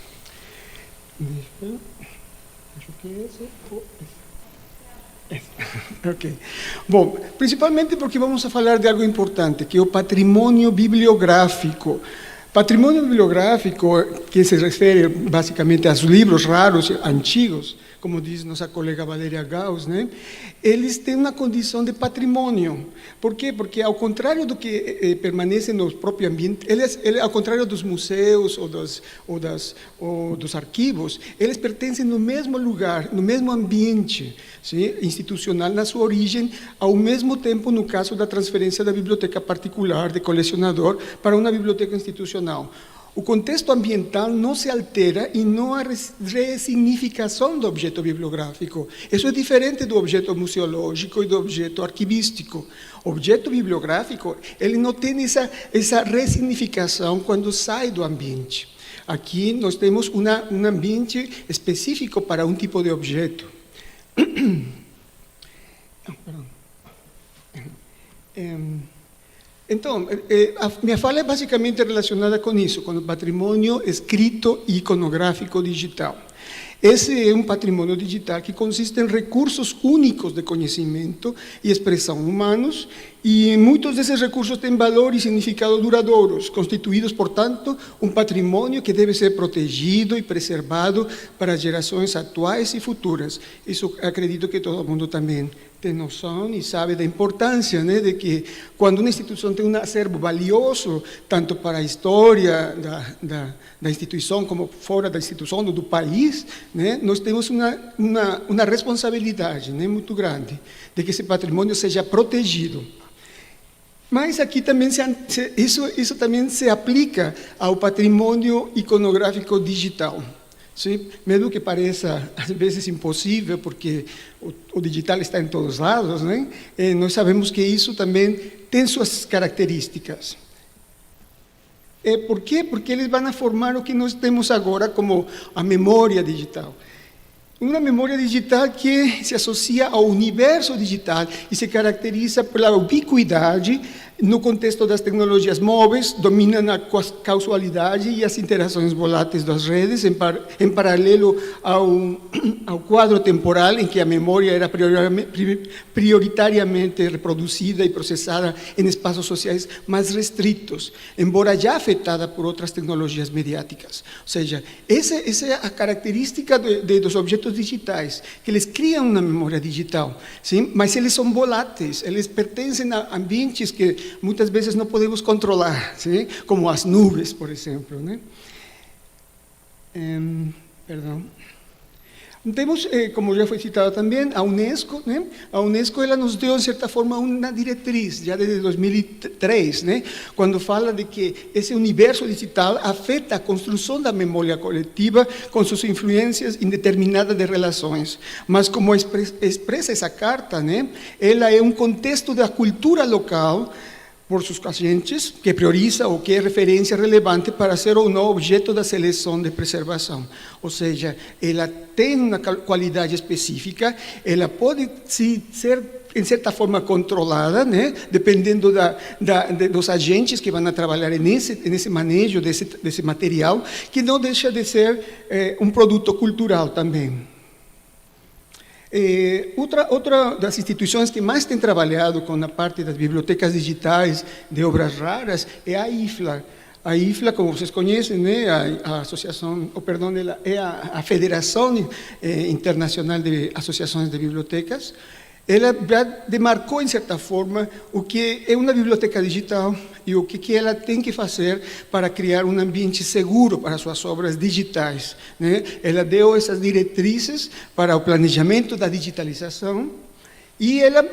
Acho que esse. Ok. Bom, principalmente porque vamos a falar de algo importante, que é o patrimônio bibliográfico. Patrimônio bibliográfico, que se refere basicamente aos livros raros, antigos, como diz nossa colega Valéria Gauss, né? Eles têm uma condição de patrimônio. Por quê? Porque, ao contrário do que permanece no próprio ambiente, ao contrário dos museus ou dos arquivos, eles pertencem no mesmo lugar, no mesmo ambiente, sim, institucional na sua origem, ao mesmo tempo no caso da transferência da biblioteca particular de colecionador para uma biblioteca institucional. O contexto ambiental não se altera e não há ressignificação do objeto bibliográfico. Isso é diferente do objeto museológico e do objeto arquivístico. O objeto bibliográfico, ele não tem essa ressignificação quando sai do ambiente. Aqui nós temos um ambiente específico para um tipo de objeto. Então, a minha fala é basicamente relacionada com isso, com o patrimônio escrito e iconográfico digital. Esse é um patrimônio digital que consiste em recursos únicos de conhecimento e expressão humanos, e muitos desses recursos têm valor e significado duradouros, constituídos, portanto, um patrimônio que deve ser protegido e preservado para gerações atuais e futuras. Isso acredito que todo mundo também tem noção e sabe da importância, né, de que quando uma instituição tem um acervo valioso, tanto para a história da instituição como fora da instituição, do país, né, nós temos uma responsabilidade, né, muito grande de que esse patrimônio seja protegido. Mas aqui também isso também se aplica ao patrimônio iconográfico digital. Sim, mesmo que pareça às vezes impossível, porque o digital está em todos os lados, né? Nós sabemos que isso também tem suas características. Por quê? Porque eles vão formar o que nós temos agora como a memória digital. Uma memória digital que se associa ao universo digital e se caracteriza pela ubiquidade no contexto das tecnologias móveis, dominam a causalidade e as interações voláteis das redes, em paralelo ao quadro temporal em que a memória era prioritariamente reproduzida e processada em espaços sociais mais restritos, embora já afetada por outras tecnologias mediáticas. Ou seja, essa é a característica dos objetos digitais, que eles criam uma memória digital, sim? Mas eles são voláteis, eles pertencem a ambientes que muitas vezes não podemos controlar, sim? Como as nuvens, por exemplo, né? Perdão. Temos, como já foi citado também, a Unesco, né? A Unesco ela nos deu, de certa forma, uma diretriz, já desde 2003, né? Quando fala de que esse universo digital afeta a construção da memória coletiva com suas influências indeterminadas de relações. Mas, como expressa essa carta, né? Ela é um contexto da cultura local, por seus agentes, que prioriza ou que é referência relevante para ser ou não objeto da seleção de preservação. Ou seja, ela tem uma qualidade específica, ela pode ser, em certa forma, controlada, né? Dependendo dos agentes que vão trabalhar nesse manejo desse material, que não deixa de ser um produto cultural também. Outra das instituições que mais tem trabalhado com a parte das bibliotecas digitais de obras raras é a IFLA. A IFLA, como vocês conhecem, né, a associação, ela é a Federação Internacional de Associações de Bibliotecas. Ela já demarcou, em certa forma, o que é uma biblioteca digital e o que ela tem que fazer para criar um ambiente seguro para suas obras digitais, né? Ela deu essas diretrizes para o planejamento da digitalização e ela,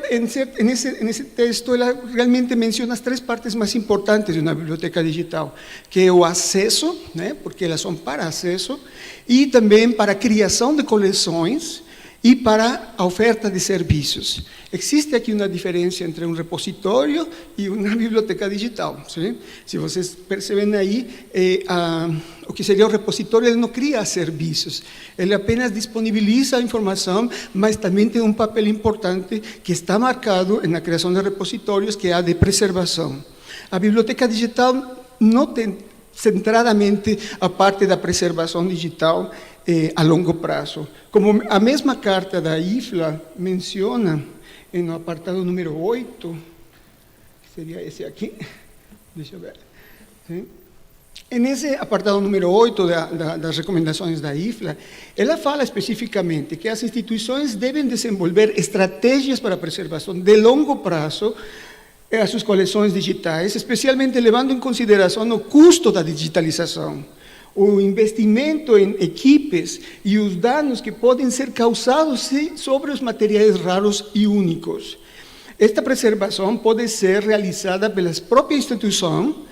nesse texto, ela realmente menciona as 3 partes mais importantes de uma biblioteca digital, que é o acesso, né? Porque elas são para acesso, e também para a criação de coleções, e para a oferta de serviços. Existe aqui uma diferença entre um repositório e uma biblioteca digital. Sim? Se vocês percebem aí, o que seria o repositório, ele não cria serviços, ele apenas disponibiliza a informação, mas também tem um papel importante que está marcado na criação de repositórios, que é a de preservação. A biblioteca digital não tem centradamente a parte da preservação digital a longo prazo. Como a mesma carta da IFLA menciona, no apartado número 8, que seria esse aqui, deixa eu ver. Sim? Nesse apartado número 8 das recomendações da IFLA, ela fala especificamente que as instituições devem desenvolver estratégias para a preservação de longo prazo as suas coleções digitais, especialmente levando em consideração o custo da digitalização, o investimento em equipes e os danos que podem ser causados sobre os materiais raros e únicos. Esta preservação pode ser realizada pela própria instituição,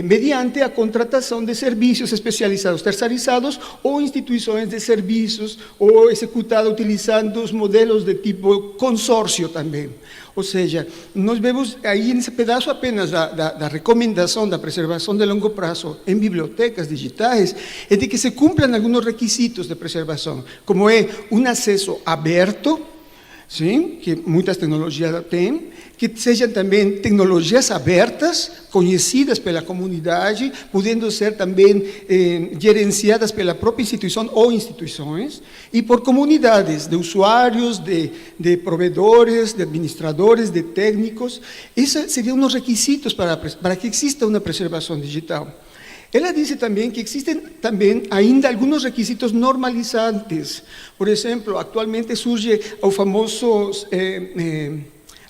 mediante a contratação de serviços especializados terceirizados ou instituições de serviços, ou executada utilizando os modelos de tipo consórcio também. Ou seja, nós vemos aí nesse pedaço apenas da recomendação da preservação de longo prazo em bibliotecas digitais, é de que se cumpram alguns requisitos de preservação, como é um acesso aberto, sim, que muitas tecnologias têm, que sejam também tecnologias abertas, conhecidas pela comunidade, podendo ser também gerenciadas pela própria instituição ou instituições, e por comunidades de usuários, de provedores, de administradores, de técnicos. Esses seriam os requisitos para que exista uma preservação digital. Ela disse também que existem também ainda alguns requisitos normalizantes. Por exemplo, atualmente surge o famoso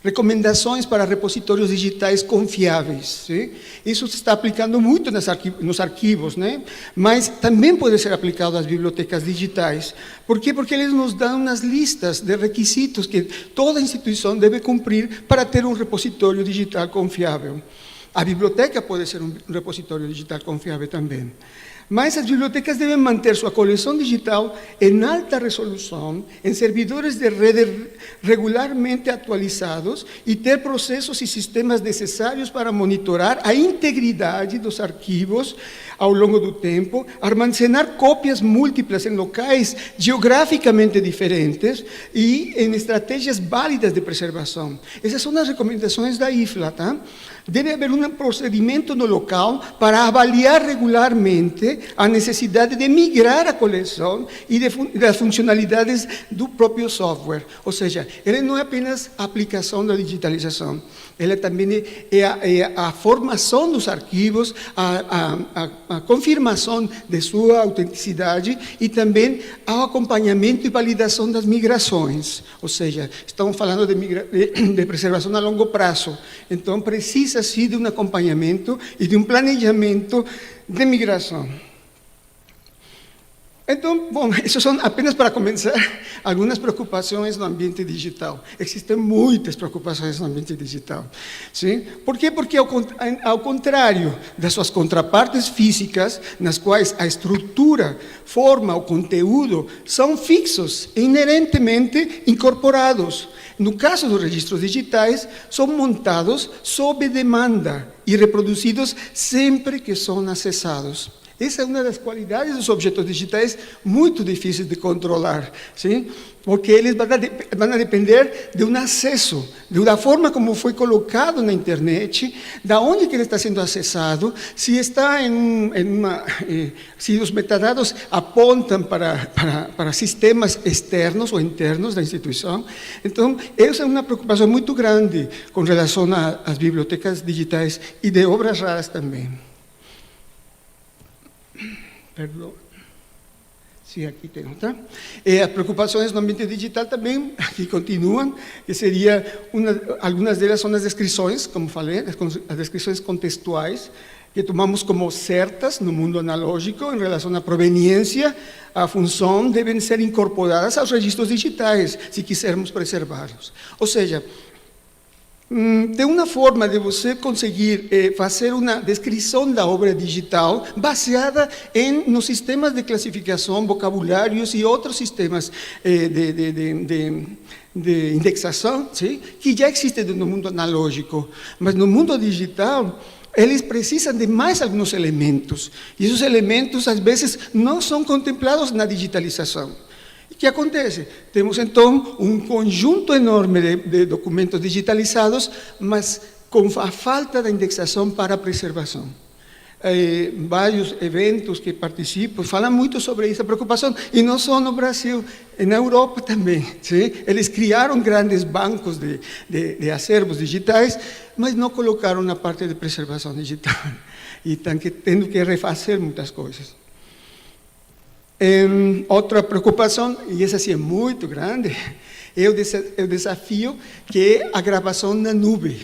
recomendações para repositórios digitais confiáveis. Sim? Isso se está aplicando muito nos arquivos, né? Mas também pode ser aplicado às bibliotecas digitais. Por quê? Porque eles nos dão umas listas de requisitos que toda instituição deve cumprir para ter um repositório digital confiável. A biblioteca pode ser um repositório digital confiável também. Mas as bibliotecas devem manter sua coleção digital em alta resolução, em servidores de rede regularmente atualizados e ter processos e sistemas necessários para monitorar a integridade dos arquivos ao longo do tempo, armazenar cópias múltiplas em locais geograficamente diferentes e em estratégias válidas de preservação. Essas são as recomendações da IFLA, tá? Deve haver um procedimento no local para avaliar regularmente a necessidade de migrar a coleção e das funcionalidades do próprio software. Ou seja, ele não é apenas a aplicação da digitalização, ele também é a formação dos arquivos, a confirmação de sua autenticidade e também o acompanhamento e validação das migrações. Ou seja, estamos falando de preservação a longo prazo, então precisa-se de um acompanhamento e de um planejamento de migração. Então, bom, isso são apenas para começar algumas preocupações no ambiente digital. Existem muitas preocupações no ambiente digital. Sim? Por quê? Porque, ao contrário das suas contrapartes físicas, nas quais a estrutura, forma, o conteúdo são fixos e inerentemente incorporados. No caso dos registros digitais, são montados sob demanda e reproduzidos sempre que são acessados. Essa é uma das qualidades dos objetos digitais muito difíceis de controlar, sim? Porque eles vão a depender de um acesso, da forma como foi colocado na internet, da onde que ele está sendo acessado, se está se os metadados apontam para sistemas externos ou internos da instituição. Então, essa é uma preocupação muito grande com relação às bibliotecas digitais e de obras raras também. Perdão. Sim, aqui tem, tá? As preocupações no ambiente digital também, aqui continuam, que seria, algumas delas são as descrições, como falei, as descrições contextuais, que tomamos como certas no mundo analógico, em relação à proveniência, à função, devem ser incorporadas aos registros digitais, se quisermos preservá-los. Ou seja, tem uma forma de você conseguir fazer uma descrição da obra digital baseada nos sistemas de classificação, vocabulários e outros sistemas de indexação, sim? Que já existem no mundo analógico, mas no mundo digital eles precisam de mais alguns elementos, e esses elementos às vezes não são contemplados na digitalização. O que acontece? Temos, então, um conjunto enorme de documentos digitalizados, mas com a falta da indexação para a preservação. Vários eventos que participo falam muito sobre essa preocupação, e não só no Brasil, na Europa também. Sim? Eles criaram grandes bancos de acervos digitais, mas não colocaram na parte de preservação digital, e estão tendo que refazer muitas coisas. Outra preocupação, e essa sim é muito grande, é o desafio que é a gravação na nuvem.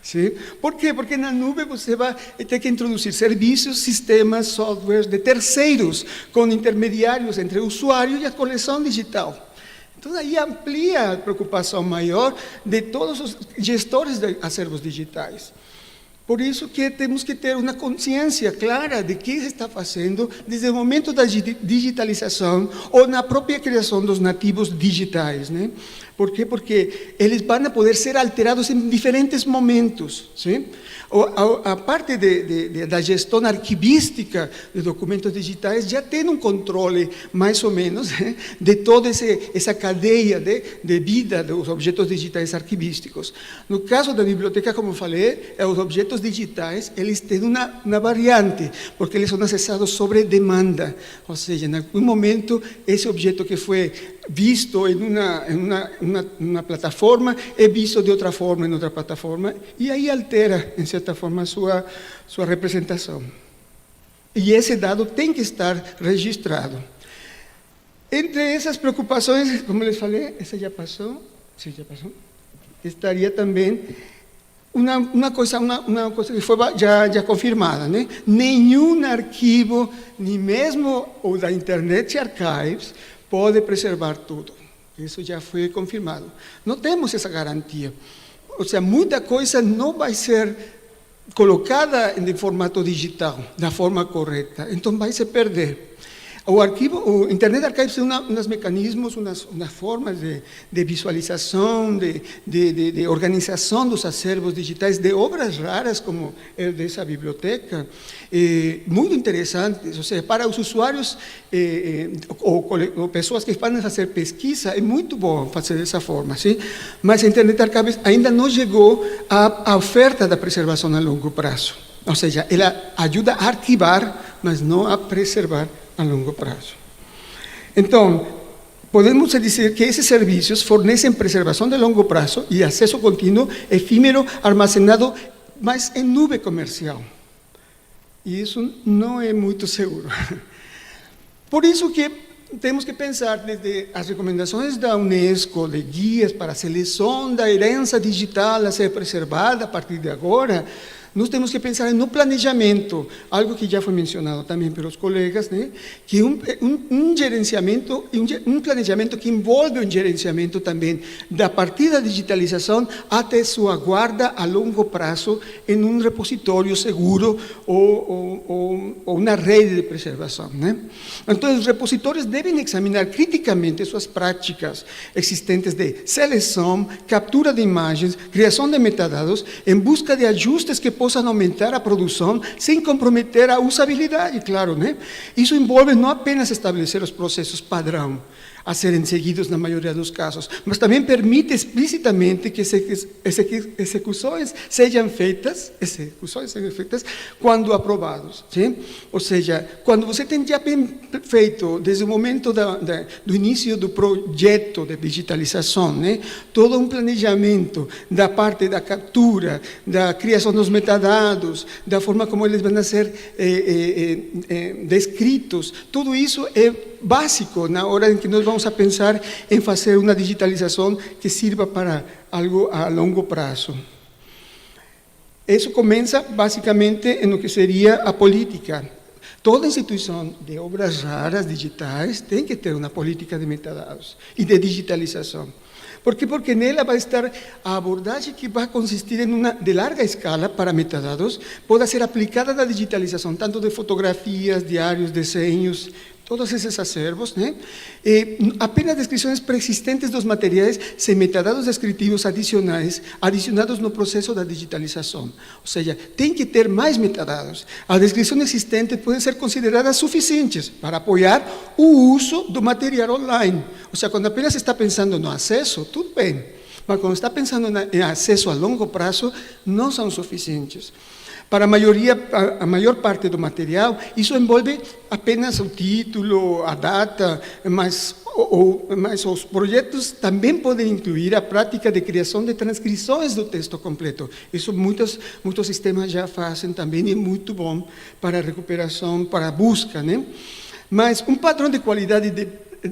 Sim? Por quê? Porque na nuvem você vai ter que introduzir serviços, sistemas, softwares de terceiros, com intermediários entre o usuário e a coleção digital. Então, aí amplia a preocupação maior de todos os gestores de acervos digitais. Por isso que temos que ter uma consciência clara de que se está fazendo desde o momento da digitalização ou na própria criação dos nativos digitais, né? Por quê? Porque eles vão poder ser alterados em diferentes momentos, sim? A parte da gestão arquivística de documentos digitais já tem um controle, mais ou menos, de toda essa cadeia de vida dos objetos digitais arquivísticos. No caso da biblioteca, como falei, os objetos digitais, eles têm uma variante, porque eles são acessados sobre demanda. Ou seja, em algum momento, esse objeto que foi visto em uma plataforma é visto de outra forma em outra plataforma, e aí altera, em certa forma, a sua representação. E esse dado tem que estar registrado. Entre essas preocupações, como eu les falei, essa já passou? Sim, já passou. Estaria também uma coisa que foi já confirmada, né? Nenhum arquivo, nem mesmo o da Internet Archives, pode preservar tudo. Isso já foi confirmado. Não temos essa garantia. Ou seja, muita coisa não vai ser colocada em formato digital, da forma correta, então vai se perder. O Internet Archives tem uns mecanismos, umas formas de visualização, de organização dos acervos digitais de obras raras, como é dessa biblioteca, muito interessantes. Ou seja, para os usuários ou pessoas que podem fazer pesquisa, é muito bom fazer dessa forma, sim? Mas a Internet Archives ainda não chegou à oferta da preservação a longo prazo. Ou seja, ela ajuda a arquivar, mas não a preservar a longo prazo. Então, podemos dizer que esses serviços fornecem preservação de longo prazo e acesso contínuo, efímero, armazenado, mas em nuvem comercial. E isso não é muito seguro. Por isso que temos que pensar desde as recomendações da Unesco, de guias para a seleção da herança digital a ser preservada a partir de agora. Nós temos que pensar no planejamento, algo que já foi mencionado também pelos colegas, né? Que um gerenciamento, um planejamento que envolve um gerenciamento também da partir da digitalização até sua guarda a longo prazo em um repositório seguro ou uma rede de preservação, né? Então, os repositórios devem examinar criticamente suas práticas existentes de seleção, captura de imagens, criação de metadados, em busca de ajustes que possam aumentar a produção sem comprometer a usabilidade, claro, né? Isso envolve não apenas estabelecer os processos padrão a serem seguidos na maioria dos casos, mas também permite explicitamente que execuções sejam feitas quando aprovados, sim? Ou seja, quando você tem já bem feito, desde o momento do início do projeto de digitalização, né? Todo um planejamento da parte da captura, da criação dos metadados, da forma como eles vão ser descritos, tudo isso é básico na hora em que nós vamos a pensar em fazer uma digitalização que sirva para algo a longo prazo. Isso começa basicamente no que seria a política. Toda instituição de obras raras digitais tem que ter uma política de metadados e de digitalização. Por quê? Porque nela vai estar a abordagem que vai consistir em uma de larga escala para metadados, pode ser aplicada na digitalização, tanto de fotografias, diários, desenhos, todos esses acervos, né? Apenas descrições preexistentes dos materiais sem metadados descritivos adicionados no processo da digitalização. Ou seja, tem que ter mais metadados. As descrições existentes podem ser consideradas suficientes para apoiar o uso do material online. Ou seja, quando apenas está pensando no acesso, tudo bem. Mas quando está pensando em acesso a longo prazo, não são suficientes. Para a maior parte do material, isso envolve apenas o título, a data, mas os projetos também podem incluir a prática de criação de transcrições do texto completo. Isso muitos sistemas já fazem também e é muito bom para a recuperação, para a busca, né? Mas um padrão de qualidade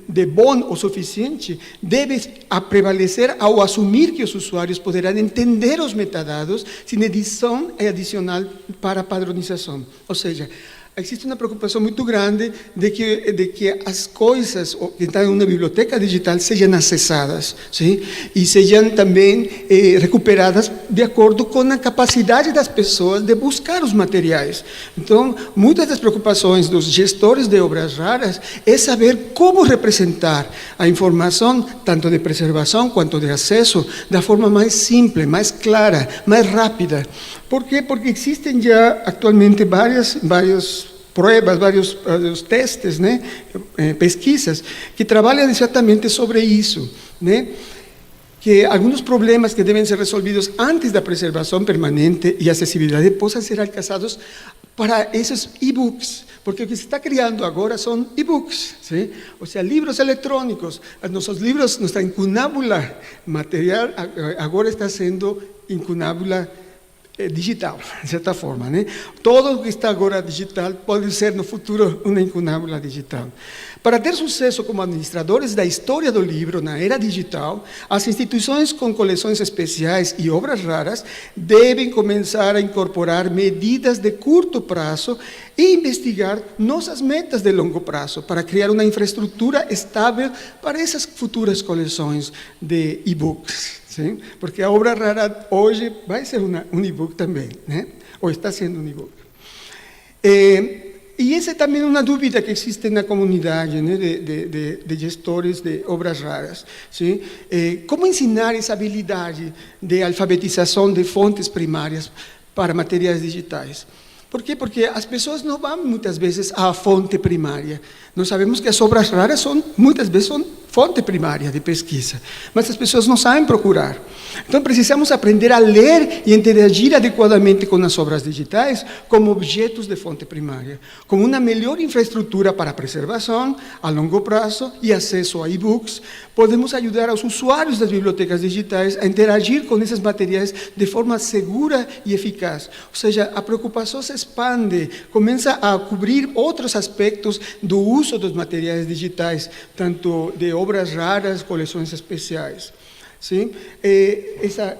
de bom o suficiente deve prevalecer ao assumir que os usuários poderão entender os metadados sem edição adicional para a padronização. Ou seja, existe uma preocupação muito grande de que as coisas que estão em uma biblioteca digital sejam acessadas, sim? E sejam também recuperadas de acordo com a capacidade das pessoas de buscar os materiais. Então, muitas das preocupações dos gestores de obras raras é saber como representar a informação, tanto de preservação quanto de acesso, da forma mais simples, mais clara, mais rápida. Por quê? Porque existem já atualmente várias pruebas, vários testes, né? Pesquisas, que trabalham exatamente sobre isso, né? Que alguns problemas que devem ser resolvidos antes da preservação permanente e acessibilidade possam ser alcançados para esses e-books, porque o que se está criando agora são e-books, sim? Ou seja, livros eletrônicos. Nossos livros, nossa incunábula material agora está sendo incunábula digital, de certa forma, né? Todo o que está agora digital pode ser no futuro uma incunábula digital. Para ter sucesso como administradores da história do livro na era digital, as instituições com coleções especiais e obras raras devem começar a incorporar medidas de curto prazo e investigar nossas metas de longo prazo para criar uma infraestrutura estável para essas futuras coleções de e-books. sim? Porque a obra rara hoje vai ser um e-book também, né? Ou está sendo um e-book. E essa é também uma dúvida que existe na comunidade, né, de gestores de obras raras. Sim? Como ensinar essa habilidade de alfabetização de fontes primárias para materiais digitais? Por quê? Porque as pessoas não vão muitas vezes à fonte primária. Nós sabemos que as obras raras muitas vezes são fonte primária de pesquisa, mas as pessoas não sabem procurar. Então precisamos aprender a ler e interagir adequadamente com as obras digitais como objetos de fonte primária, com uma melhor infraestrutura para preservação a longo prazo e acesso a e-books. Podemos ajudar aos usuários das bibliotecas digitais a interagir com esses materiais de forma segura e eficaz. Ou seja, a preocupação se expande, começa a cobrir outros aspectos do uso dos materiais digitais, tanto de obras raras, coleções especiais. Sim?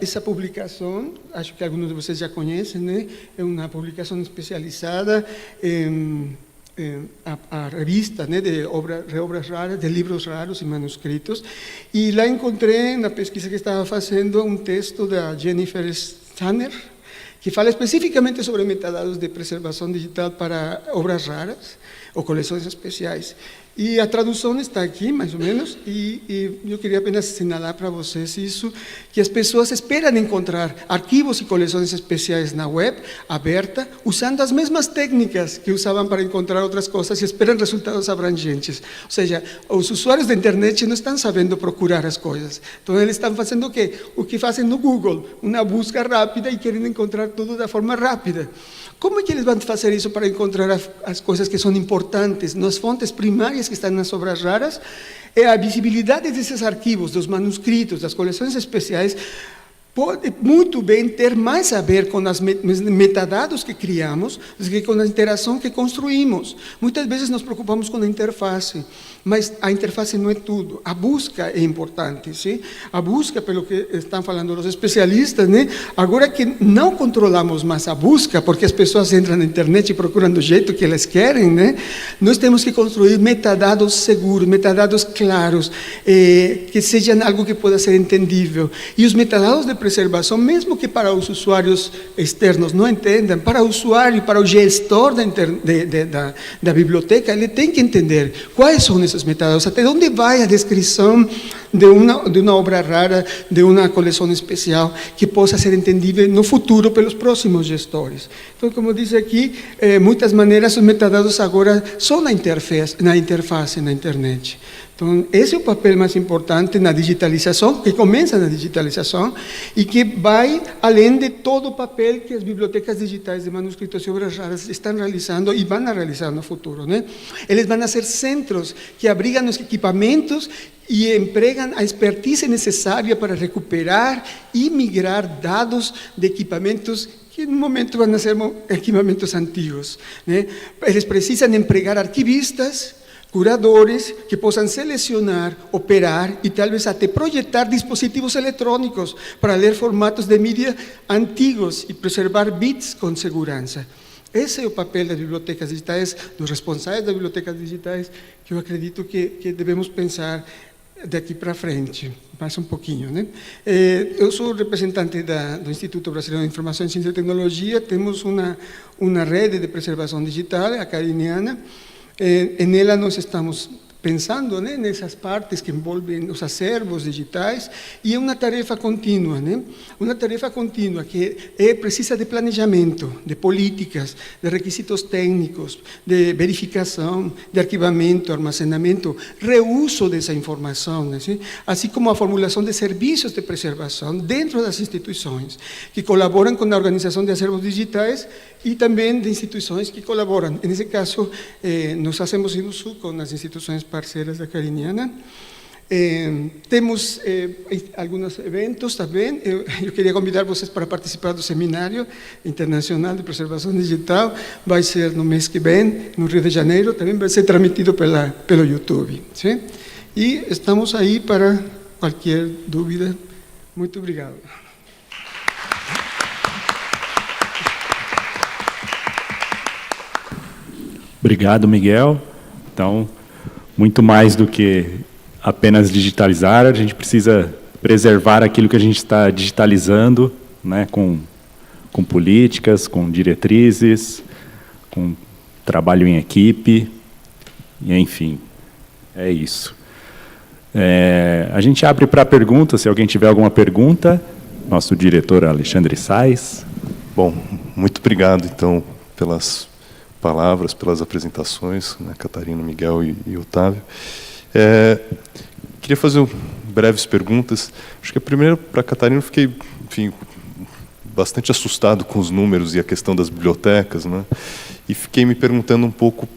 Essa publicação, acho que alguns de vocês já conhecem, né? É uma publicação especializada a revista, né, de obras raras, de livros raros e manuscritos, e lá encontrei, na pesquisa que estava fazendo, um texto da Jennifer Stanner, que fala especificamente sobre metadados de preservação digital para obras raras ou coleções especiais. E a tradução está aqui, mais ou menos, e eu queria apenas assinalar para vocês isso, que as pessoas esperam encontrar arquivos e coleções especiais na web, aberta, usando as mesmas técnicas que usavam para encontrar outras coisas e esperam resultados abrangentes. Ou seja, os usuários da internet não estão sabendo procurar as coisas. Então, eles estão fazendo o quê? O que fazem no Google, uma busca rápida e querem encontrar tudo da forma rápida. Como é que eles vão fazer isso para encontrar as coisas que são importantes, nas fontes primárias que estão nas obras raras? É a visibilidade desses arquivos, dos manuscritos, das coleções especiais, pode muito bem ter mais a ver com os metadados que criamos do que com a interação que construímos. Muitas vezes nos preocupamos com a interface, mas a interface não é tudo. A busca é importante, sim? A busca, pelo que estão falando os especialistas, né? Agora que não controlamos mais a busca, porque as pessoas entram na internet e procuram do jeito que elas querem, né? Nós temos que construir metadados seguros, metadados claros, que sejam algo que possa ser entendível. E os metadados de preservação, mesmo que para os usuários externos não entendam, para o usuário, para o gestor da biblioteca, ele tem que entender quais são esses metadados, até onde vai a descrição de uma obra rara, de uma coleção especial, que possa ser entendível no futuro pelos próximos gestores. Então, como diz aqui, muitas maneiras os metadados agora são na interface, na internet. Então, esse é o papel mais importante na digitalização, que começa na digitalização e que vai além de todo o papel que as bibliotecas digitais de manuscritos e obras raras estão realizando e vão realizar no futuro, né? Eles vão ser centros que abrigam os equipamentos e empregam a expertise necessária para recuperar e migrar dados de equipamentos que no momento vão ser equipamentos antigos, né? Eles precisam empregar arquivistas, curadores que possam selecionar, operar e talvez até projetar dispositivos eletrônicos para ler formatos de mídia antigos e preservar bits com segurança. Esse é o papel das bibliotecas digitais, dos responsáveis das bibliotecas digitais, que eu acredito que devemos pensar daqui para frente, mais um pouquinho, né? Eu sou representante do Instituto Brasileiro de Informação, Ciência e Tecnologia, temos uma rede de preservação digital, a Cariniana. Nela nós estamos pensando, né, nessas partes que envolvem os acervos digitais, e é uma tarefa contínua, né? Uma tarefa contínua que precisa de planejamento, de políticas, de requisitos técnicos, de verificação, de arquivamento, armazenamento, reuso dessa informação, né? Assim como a formulação de serviços de preservação dentro das instituições, que colaboram com a organização de acervos digitais e também de instituições que colaboram. Nesse caso, nós fazemos isso com as instituições parceiras da Cariniana. Temos alguns eventos também. Eu queria convidar vocês para participar do Seminário Internacional de Preservação Digital. Vai ser no mês que vem, no Rio de Janeiro. Também vai ser transmitido pelo YouTube. Sim? E estamos aí para qualquer dúvida. Muito obrigado. Obrigado, Miguel. Então, muito mais do que apenas digitalizar, a gente precisa preservar aquilo que a gente está digitalizando, né, com políticas, com diretrizes, com trabalho em equipe, e, enfim, é isso. A gente abre para perguntas, se alguém tiver alguma pergunta. Nosso diretor Alexandre Sais. Bom, muito obrigado, então, pelas palavras, pelas apresentações, né, Catarina, Miguel e Otávio. Queria fazer breves perguntas. Acho que a primeira, para a Catarina, eu fiquei, enfim, bastante assustado com os números e a questão das bibliotecas, né? E fiquei me perguntando um pouco,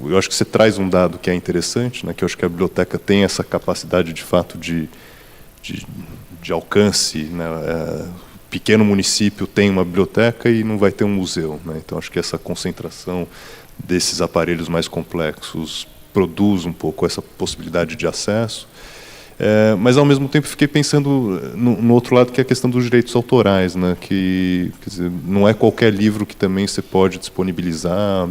eu acho que você traz um dado que é interessante, né, que eu acho que a biblioteca tem essa capacidade, de fato, de alcance, né? Pequeno município tem uma biblioteca e não vai ter um museu, né? Então, acho que essa concentração desses aparelhos mais complexos produz um pouco essa possibilidade de acesso. Mas, ao mesmo tempo, fiquei pensando no outro lado, que é a questão dos direitos autorais, né? Que, quer dizer, não é qualquer livro que também você pode disponibilizar.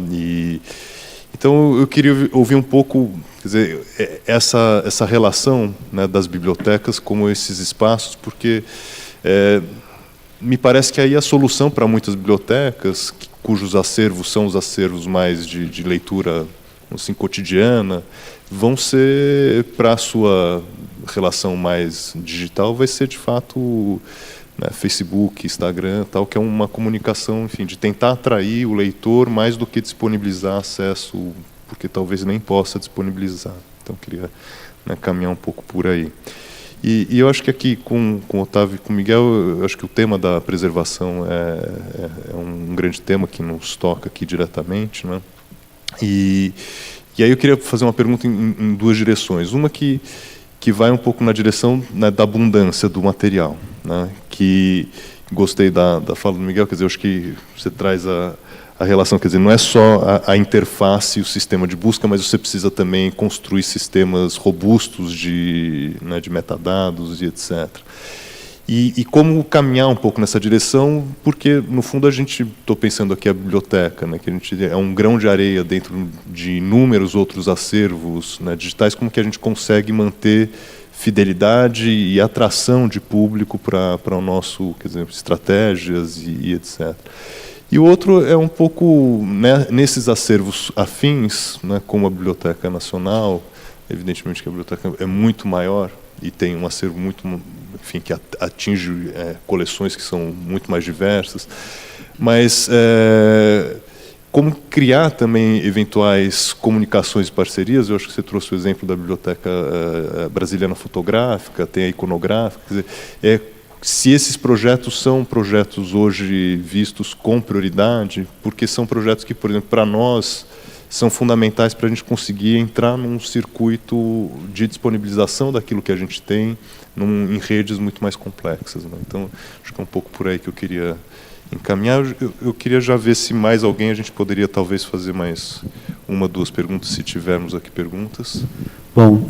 Então, eu queria ouvir um pouco, quer dizer, essa relação, né, das bibliotecas como esses espaços, porque me parece que aí a solução para muitas bibliotecas, cujos acervos são os acervos mais de leitura, assim, cotidiana, vão ser, para a sua relação mais digital, vai ser, de fato, né, Facebook, Instagram, tal, que é uma comunicação, enfim, de tentar atrair o leitor mais do que disponibilizar acesso, porque talvez nem possa disponibilizar. Então, queria, né, caminhar um pouco por aí. E eu acho que aqui, com o Otávio e com o Miguel, eu acho que o tema da preservação é um grande tema que nos toca aqui diretamente, né? E aí eu queria fazer uma pergunta em duas direções. Uma que vai um pouco na direção, né, da abundância do material, né? Que gostei da fala do Miguel, quer dizer, eu acho que você traz a relação, quer dizer, não é só a interface e o sistema de busca, mas você precisa também construir sistemas robustos de metadados e etc. E como caminhar um pouco nessa direção, porque, no fundo, estou pensando aqui a biblioteca, né, que a gente é um grão de areia dentro de inúmeros outros acervos, né, digitais, como que a gente consegue manter fidelidade e atração de público para o nosso, quer dizer, estratégias e etc. E o outro é um pouco, né, nesses acervos afins, né, como a Biblioteca Nacional, evidentemente que a biblioteca é muito maior e tem um acervo muito, enfim, que atinge coleções que são muito mais diversas, mas como criar também eventuais comunicações e parcerias. Eu acho que você trouxe o exemplo da Biblioteca Brasiliana Fotográfica, tem a Iconográfica, quer dizer, se esses projetos são projetos hoje vistos com prioridade, porque são projetos que, por exemplo, para nós, são fundamentais para a gente conseguir entrar num circuito de disponibilização daquilo que a gente tem em redes muito mais complexas, né? Então, acho que é um pouco por aí que eu queria encaminhar. Eu queria já ver se mais alguém, a gente poderia talvez fazer mais uma, duas perguntas, se tivermos aqui perguntas. Bom,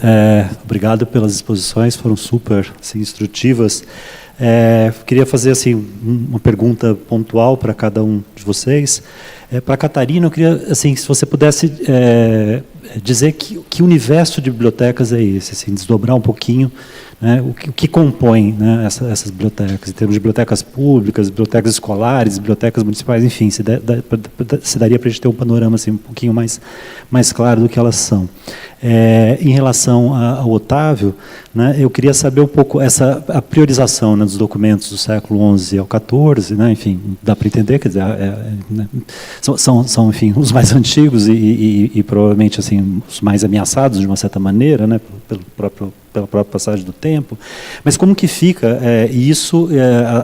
obrigado pelas exposições, foram super, assim, instrutivas. Queria fazer, assim, uma pergunta pontual para cada um de vocês. Para a Catarina, eu queria, assim, se você pudesse dizer que universo de bibliotecas é esse, assim, desdobrar um pouquinho, né, o que compõe, né, essas bibliotecas, em termos de bibliotecas públicas, bibliotecas escolares, bibliotecas municipais, enfim, se daria para a gente ter um panorama, assim, um pouquinho mais claro do que elas são. Em relação ao Otávio, né, eu queria saber um pouco a priorização, né, dos documentos do século XI ao XIV, né, enfim, dá para entender, quer dizer, né, são, enfim, os mais antigos e provavelmente, assim, os mais ameaçados de uma certa maneira, né, pela própria passagem do tempo. Mas como que fica isso,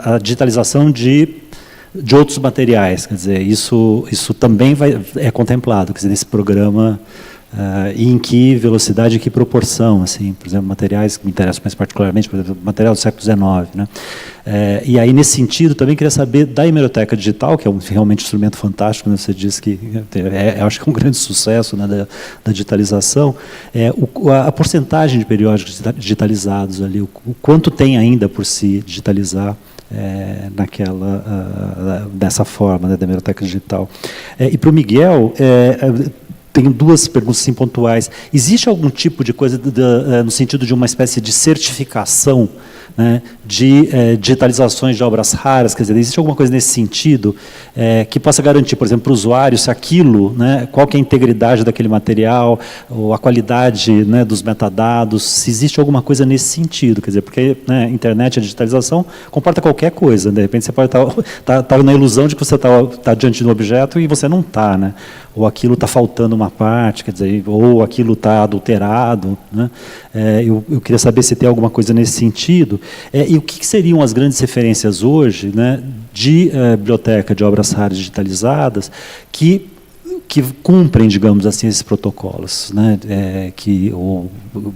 a digitalização de outros materiais? Quer dizer, isso também é contemplado, quer dizer, nesse programa. E em que velocidade, em que proporção, assim, por exemplo, materiais que me interessam mais particularmente, por exemplo, material do século XIX, né? E aí, nesse sentido, também queria saber da hemeroteca digital, que é realmente um instrumento fantástico, né? Você disse que eu acho que é um grande sucesso, né, da digitalização, a porcentagem de periódicos digitalizados ali, o quanto tem ainda por se digitalizar dessa forma, né, da hemeroteca digital. E para o Miguel, tenho duas perguntas assim, pontuais. Existe algum tipo de coisa no sentido de uma espécie de certificação, né, de digitalizações de obras raras? Quer dizer, existe alguma coisa nesse sentido que possa garantir, por exemplo, para o usuário, se aquilo, né, qual que é a integridade daquele material, ou a qualidade, né, dos metadados, se existe alguma coisa nesse sentido? Quer dizer, porque, né, a internet, a digitalização, comporta qualquer coisa. De repente, você pode estar na ilusão de que você está diante de um objeto e você não está, né? Ou aquilo está faltando uma parte, quer dizer, ou aquilo está adulterado, né? Eu queria saber se tem alguma coisa nesse sentido. E o que seriam as grandes referências hoje, né, de biblioteca de obras raras digitalizadas que cumprem, digamos assim, esses protocolos, né,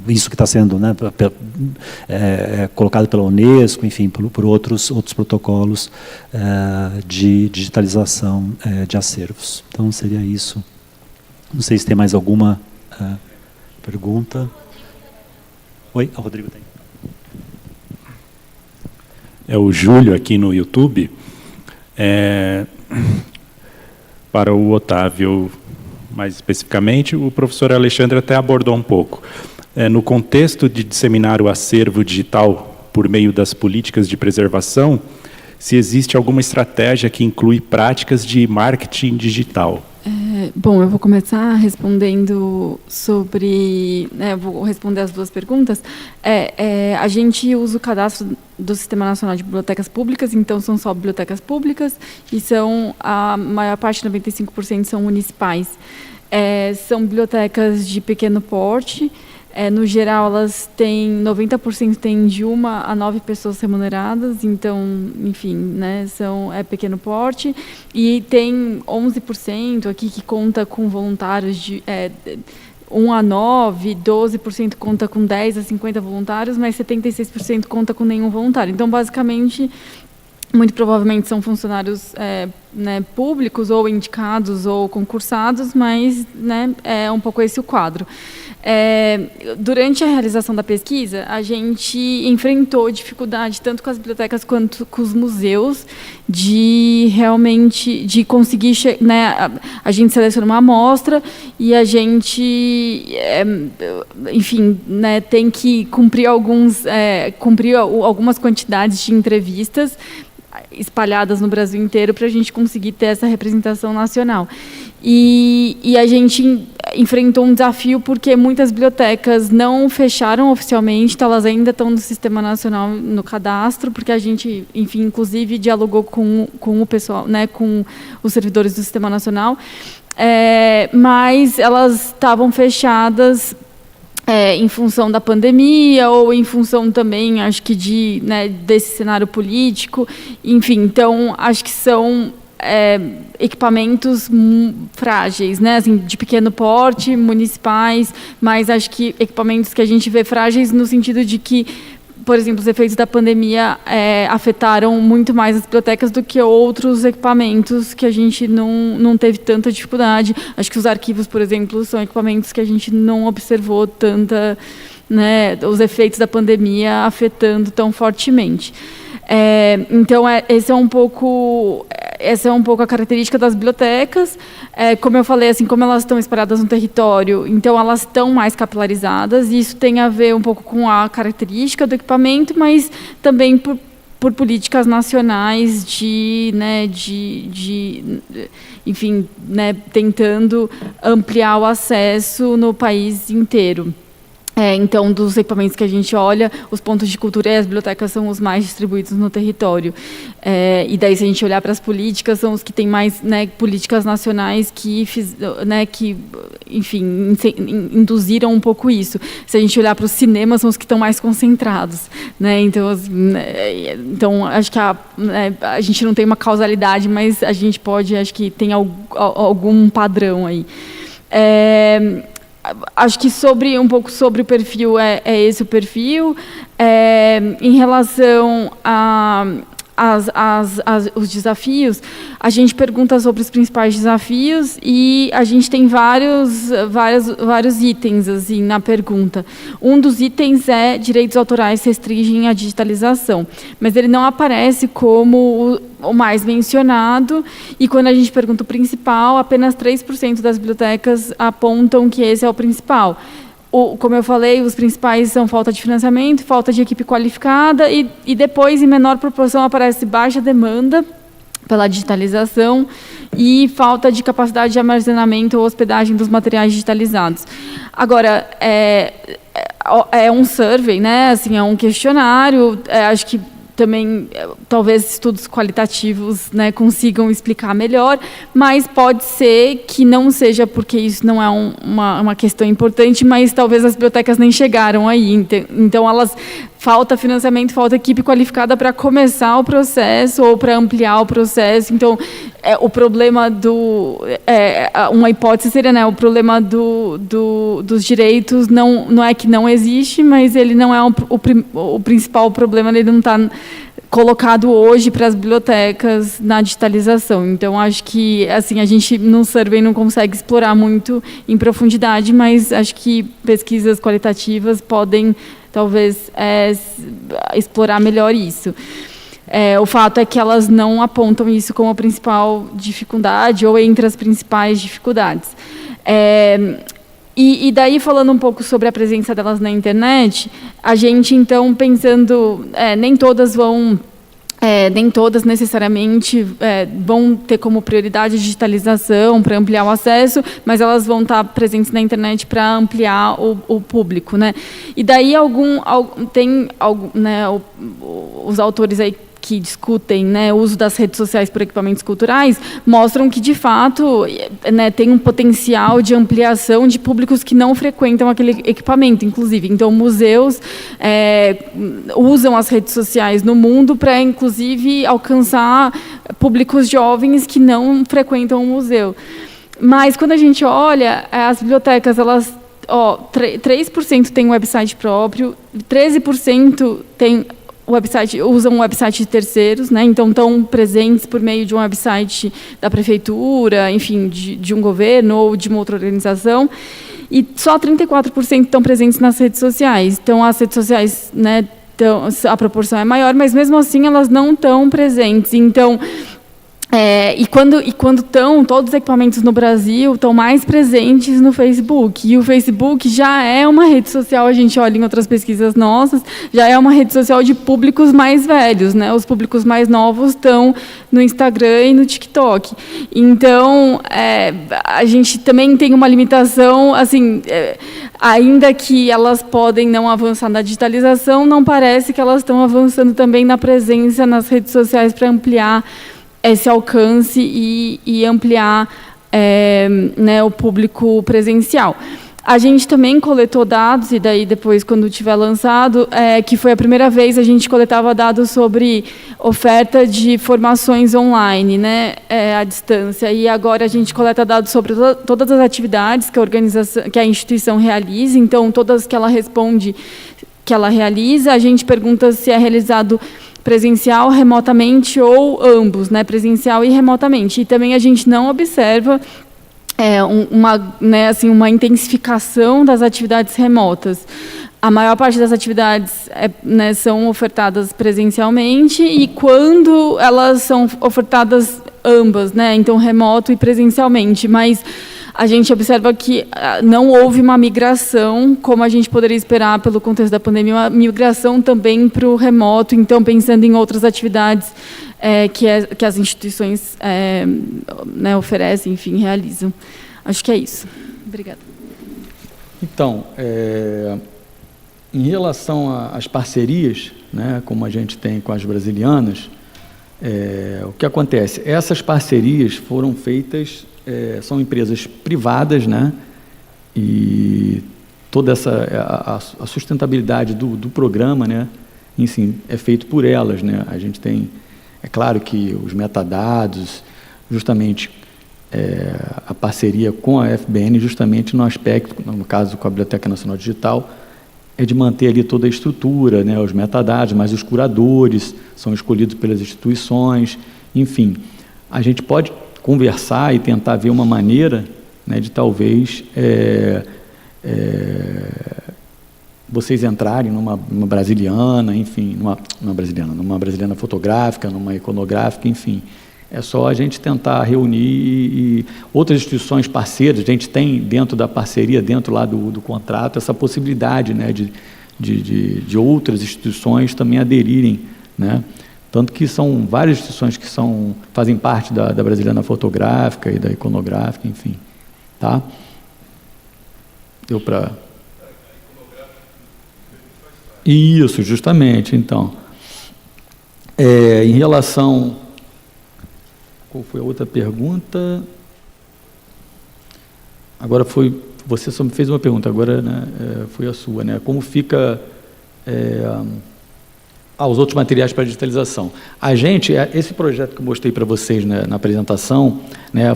isso que está sendo, né, colocado pela Unesco, enfim, por outros protocolos de digitalização de acervos. Então, seria isso. Não sei se tem mais alguma pergunta. Oi, o Rodrigo tem. É o Júlio aqui no YouTube. Para o Otávio, mais especificamente, o professor Alexandre até abordou um pouco. No contexto de disseminar o acervo digital por meio das políticas de preservação, se existe alguma estratégia que inclui práticas de marketing digital. Bom, eu vou começar respondendo sobre... vou responder as duas perguntas. A gente usa o cadastro do Sistema Nacional de Bibliotecas Públicas, então são só bibliotecas públicas, e a maior parte, 95%, são municipais. São bibliotecas de pequeno porte. No geral, elas têm 90% têm de 1 a 9 pessoas remuneradas, então, enfim, né, é pequeno porte, e tem 11% aqui que conta com voluntários de 1 a 9, 12% conta com 10 a 50 voluntários, mas 76% conta com nenhum voluntário. Então, basicamente, muito provavelmente são funcionários públicos, ou indicados, ou concursados, mas, né, é um pouco esse o quadro. Durante a realização da pesquisa, a gente enfrentou dificuldade tanto com as bibliotecas quanto com os museus de conseguir, né, a gente seleciona uma amostra e a gente, enfim, né, tem que cumprir algumas quantidades de entrevistas espalhadas no Brasil inteiro para a gente conseguir ter essa representação nacional. E a gente enfrentou um desafio porque muitas bibliotecas não fecharam oficialmente, então elas ainda estão no Sistema Nacional, no cadastro, porque a gente, enfim, inclusive dialogou com o pessoal, né, com os servidores do Sistema Nacional, mas elas estavam fechadas em função da pandemia, ou em função também, acho que, desse cenário político, enfim, então, acho que são equipamentos frágeis, né, assim, de pequeno porte, municipais, mas acho que equipamentos que a gente vê frágeis no sentido de que, por exemplo, os efeitos da pandemia afetaram muito mais as bibliotecas do que outros equipamentos que a gente não teve tanta dificuldade. Acho que os arquivos, por exemplo, são equipamentos que a gente não observou tanta, né, os efeitos da pandemia afetando tão fortemente. Então, essa é um pouco a característica das bibliotecas. Como eu falei, assim, como elas estão espalhadas no território, então elas estão mais capilarizadas, e isso tem a ver um pouco com a característica do equipamento, mas também por políticas nacionais enfim, né, tentando ampliar o acesso no país inteiro. Então, dos equipamentos que a gente olha, os pontos de cultura e as bibliotecas são os mais distribuídos no território. E daí, se a gente olhar para as políticas, são os que têm mais, né, políticas nacionais que enfim, induziram um pouco isso. Se a gente olhar para os cinemas, são os que estão mais concentrados, né? Então, acho que a gente não tem uma causalidade, mas a gente pode, acho que tem algum padrão aí. Acho que um pouco sobre o perfil, esse o perfil. Em relação os desafios, a gente pergunta sobre os principais desafios e a gente tem vários itens assim, na pergunta. Um dos itens é direitos autorais restringem a digitalização, mas ele não aparece como o mais mencionado, e quando a gente pergunta o principal, apenas 3% das bibliotecas apontam que esse é o principal. Como eu falei, os principais são falta de financiamento, falta de equipe qualificada e depois, em menor proporção, aparece baixa demanda pela digitalização e falta de capacidade de armazenamento ou hospedagem dos materiais digitalizados. Agora, é um survey, né? Assim, é um questionário, acho que também, talvez, estudos qualitativos, né, consigam explicar melhor, mas pode ser que não seja porque isso não é uma questão importante, mas talvez as bibliotecas nem chegaram aí. Então, falta financiamento, falta equipe qualificada para começar o processo ou para ampliar o processo. Então, o problema uma hipótese seria, né, o problema dos direitos não é que não existe, mas ele não é o principal problema, ele não está colocado hoje para as bibliotecas na digitalização. Então, acho que assim, a gente, num survey, não consegue explorar muito em profundidade, mas acho que pesquisas qualitativas podem, talvez, explorar melhor isso. O fato é que elas não apontam isso como a principal dificuldade ou entre as principais dificuldades. E daí, falando um pouco sobre a presença delas na internet, a gente, então, pensando, nem todas necessariamente vão ter como prioridade a digitalização para ampliar o acesso, mas elas vão estar presentes na internet para ampliar o público, né? E daí os autores aí que discutem, né, o uso das redes sociais por equipamentos culturais, mostram que, de fato, né, tem um potencial de ampliação de públicos que não frequentam aquele equipamento, inclusive. Então, museus usam as redes sociais no mundo para, inclusive, alcançar públicos jovens que não frequentam o museu. Mas, quando a gente olha, as bibliotecas, 3% têm um website próprio, 13% usam um website de terceiros, né? Então estão presentes por meio de um website da prefeitura, enfim, de um governo ou de uma outra organização, e só 34% estão presentes nas redes sociais. Então, as redes sociais, né, a proporção é maior, mas mesmo assim elas não estão presentes. Então, quando todos os equipamentos no Brasil estão mais presentes no Facebook. E o Facebook já é uma rede social, a gente olha em outras pesquisas nossas, já é uma rede social de públicos mais velhos, né? Os públicos mais novos estão no Instagram e no TikTok. Então, a gente também tem uma limitação, assim, ainda que elas podem não avançar na digitalização, não parece que elas estão avançando também na presença nas redes sociais para ampliar esse alcance e ampliar né, o público presencial. A gente também coletou dados, e daí depois, quando tiver lançado, que foi a primeira vez a gente coletava dados sobre oferta de formações online, né, à distância, e agora a gente coleta dados sobre todas as atividades que a instituição realiza, então todas que ela responde que ela realiza, a gente pergunta se é realizado presencial, remotamente ou ambos, né, presencial e remotamente. E também a gente não observa uma intensificação das atividades remotas. A maior parte das atividades né, são ofertadas presencialmente, e quando elas são ofertadas ambas, né, então remoto e presencialmente, mas a gente observa que não houve uma migração, como a gente poderia esperar pelo contexto da pandemia, uma migração também para o remoto, então pensando em outras atividades que as instituições né, oferecem, enfim, realizam. Acho que é isso. Obrigada. Então, em relação às parcerias, né, como a gente tem com as brasilianas, o que acontece? Essas parcerias foram feitas, são empresas privadas, né, e toda a sustentabilidade do programa, né, enfim, é feito por elas, né. A gente tem, é claro que os metadados, justamente a parceria com a FBN, justamente no aspecto, no caso com a Biblioteca Nacional Digital, é de manter ali toda a estrutura, né, os metadados, mas os curadores são escolhidos pelas instituições, enfim. A gente pode conversar e tentar ver uma maneira, né, de talvez vocês entrarem numa brasiliana, enfim, numa brasiliana fotográfica, numa iconográfica, enfim. É só a gente tentar reunir e outras instituições parceiras. A gente tem dentro da parceria, dentro lá do contrato, essa possibilidade, né, de outras instituições também aderirem, né? Tanto que são várias instituições que fazem parte da brasiliana fotográfica e da iconográfica, enfim. Tá? Deu para... Isso, justamente, então. Em relação... Qual foi a outra pergunta? Agora foi... Você só me fez uma pergunta, agora, né, foi a sua, né? Como fica... os outros materiais para digitalização. A gente, esse projeto que eu mostrei para vocês, né, na apresentação, né,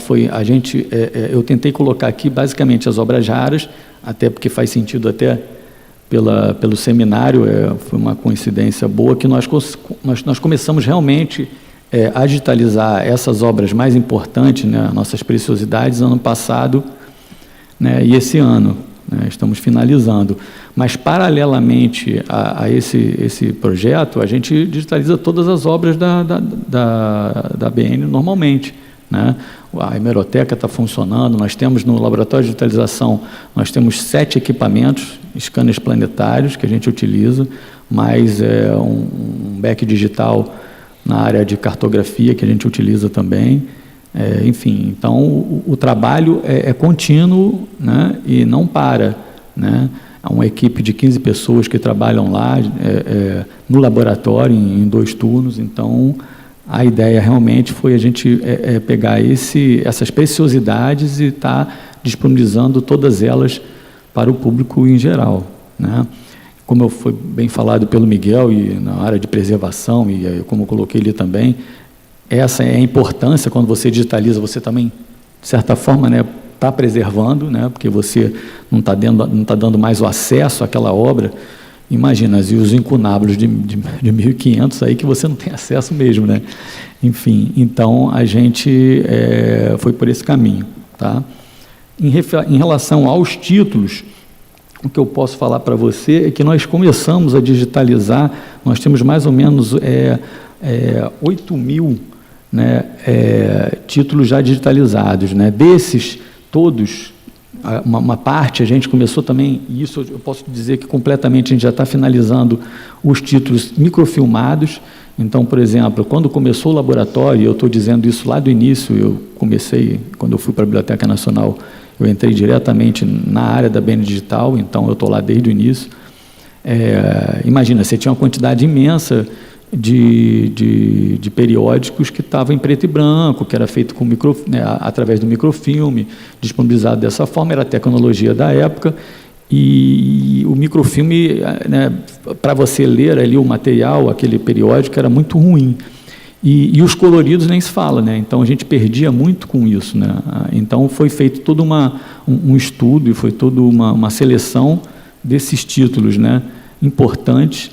eu tentei colocar aqui basicamente as obras raras, até porque faz sentido até pelo seminário, foi uma coincidência boa que nós começamos realmente a digitalizar essas obras mais importantes, né, nossas preciosidades, ano passado, né, e esse ano, né, estamos finalizando. Mas, paralelamente a esse projeto, a gente digitaliza todas as obras da BN normalmente, né? A hemeroteca está funcionando, nós temos no laboratório de digitalização, nós temos 7 equipamentos, scanners planetários que a gente utiliza, mais um back digital na área de cartografia que a gente utiliza também. Enfim, então o trabalho é contínuo, né, e não para, né? Há uma equipe de 15 pessoas que trabalham lá no laboratório em 2 turnos. Então a ideia realmente foi a gente pegar essas preciosidades e estar disponibilizando todas elas para o público em geral, né? Como foi bem falado pelo Miguel, e na área de preservação, e como eu coloquei ali também, essa é a importância. Quando você digitaliza, você também, de certa forma, né, está preservando, né, porque você não está dando mais o acesso àquela obra. Imagina, e os incunábulos de 1500 aí que você não tem acesso mesmo, né? Enfim, então a gente foi por esse caminho, tá? Em relação aos títulos, o que eu posso falar para você é que nós começamos a digitalizar, nós temos mais ou menos 8.000, né, títulos já digitalizados, né? Desses todos, uma parte a gente começou também, e isso eu posso dizer que completamente a gente já está finalizando os títulos microfilmados. Então, por exemplo, quando começou o laboratório, eu estou dizendo isso lá do início, eu comecei, quando eu fui para a Biblioteca Nacional, eu entrei diretamente na área da BN Digital, então eu estou lá desde o início. Imagina, você tinha uma quantidade imensa de periódicos que estavam em preto e branco, que era feito com através do microfilme, disponibilizado dessa forma, era a tecnologia da época, e o microfilme, né, para você ler ali o material, aquele periódico, era muito ruim. E os coloridos nem se fala, né? Então a gente perdia muito com isso, né? Então foi feito todo um estudo e foi toda uma seleção desses títulos, né, importantes,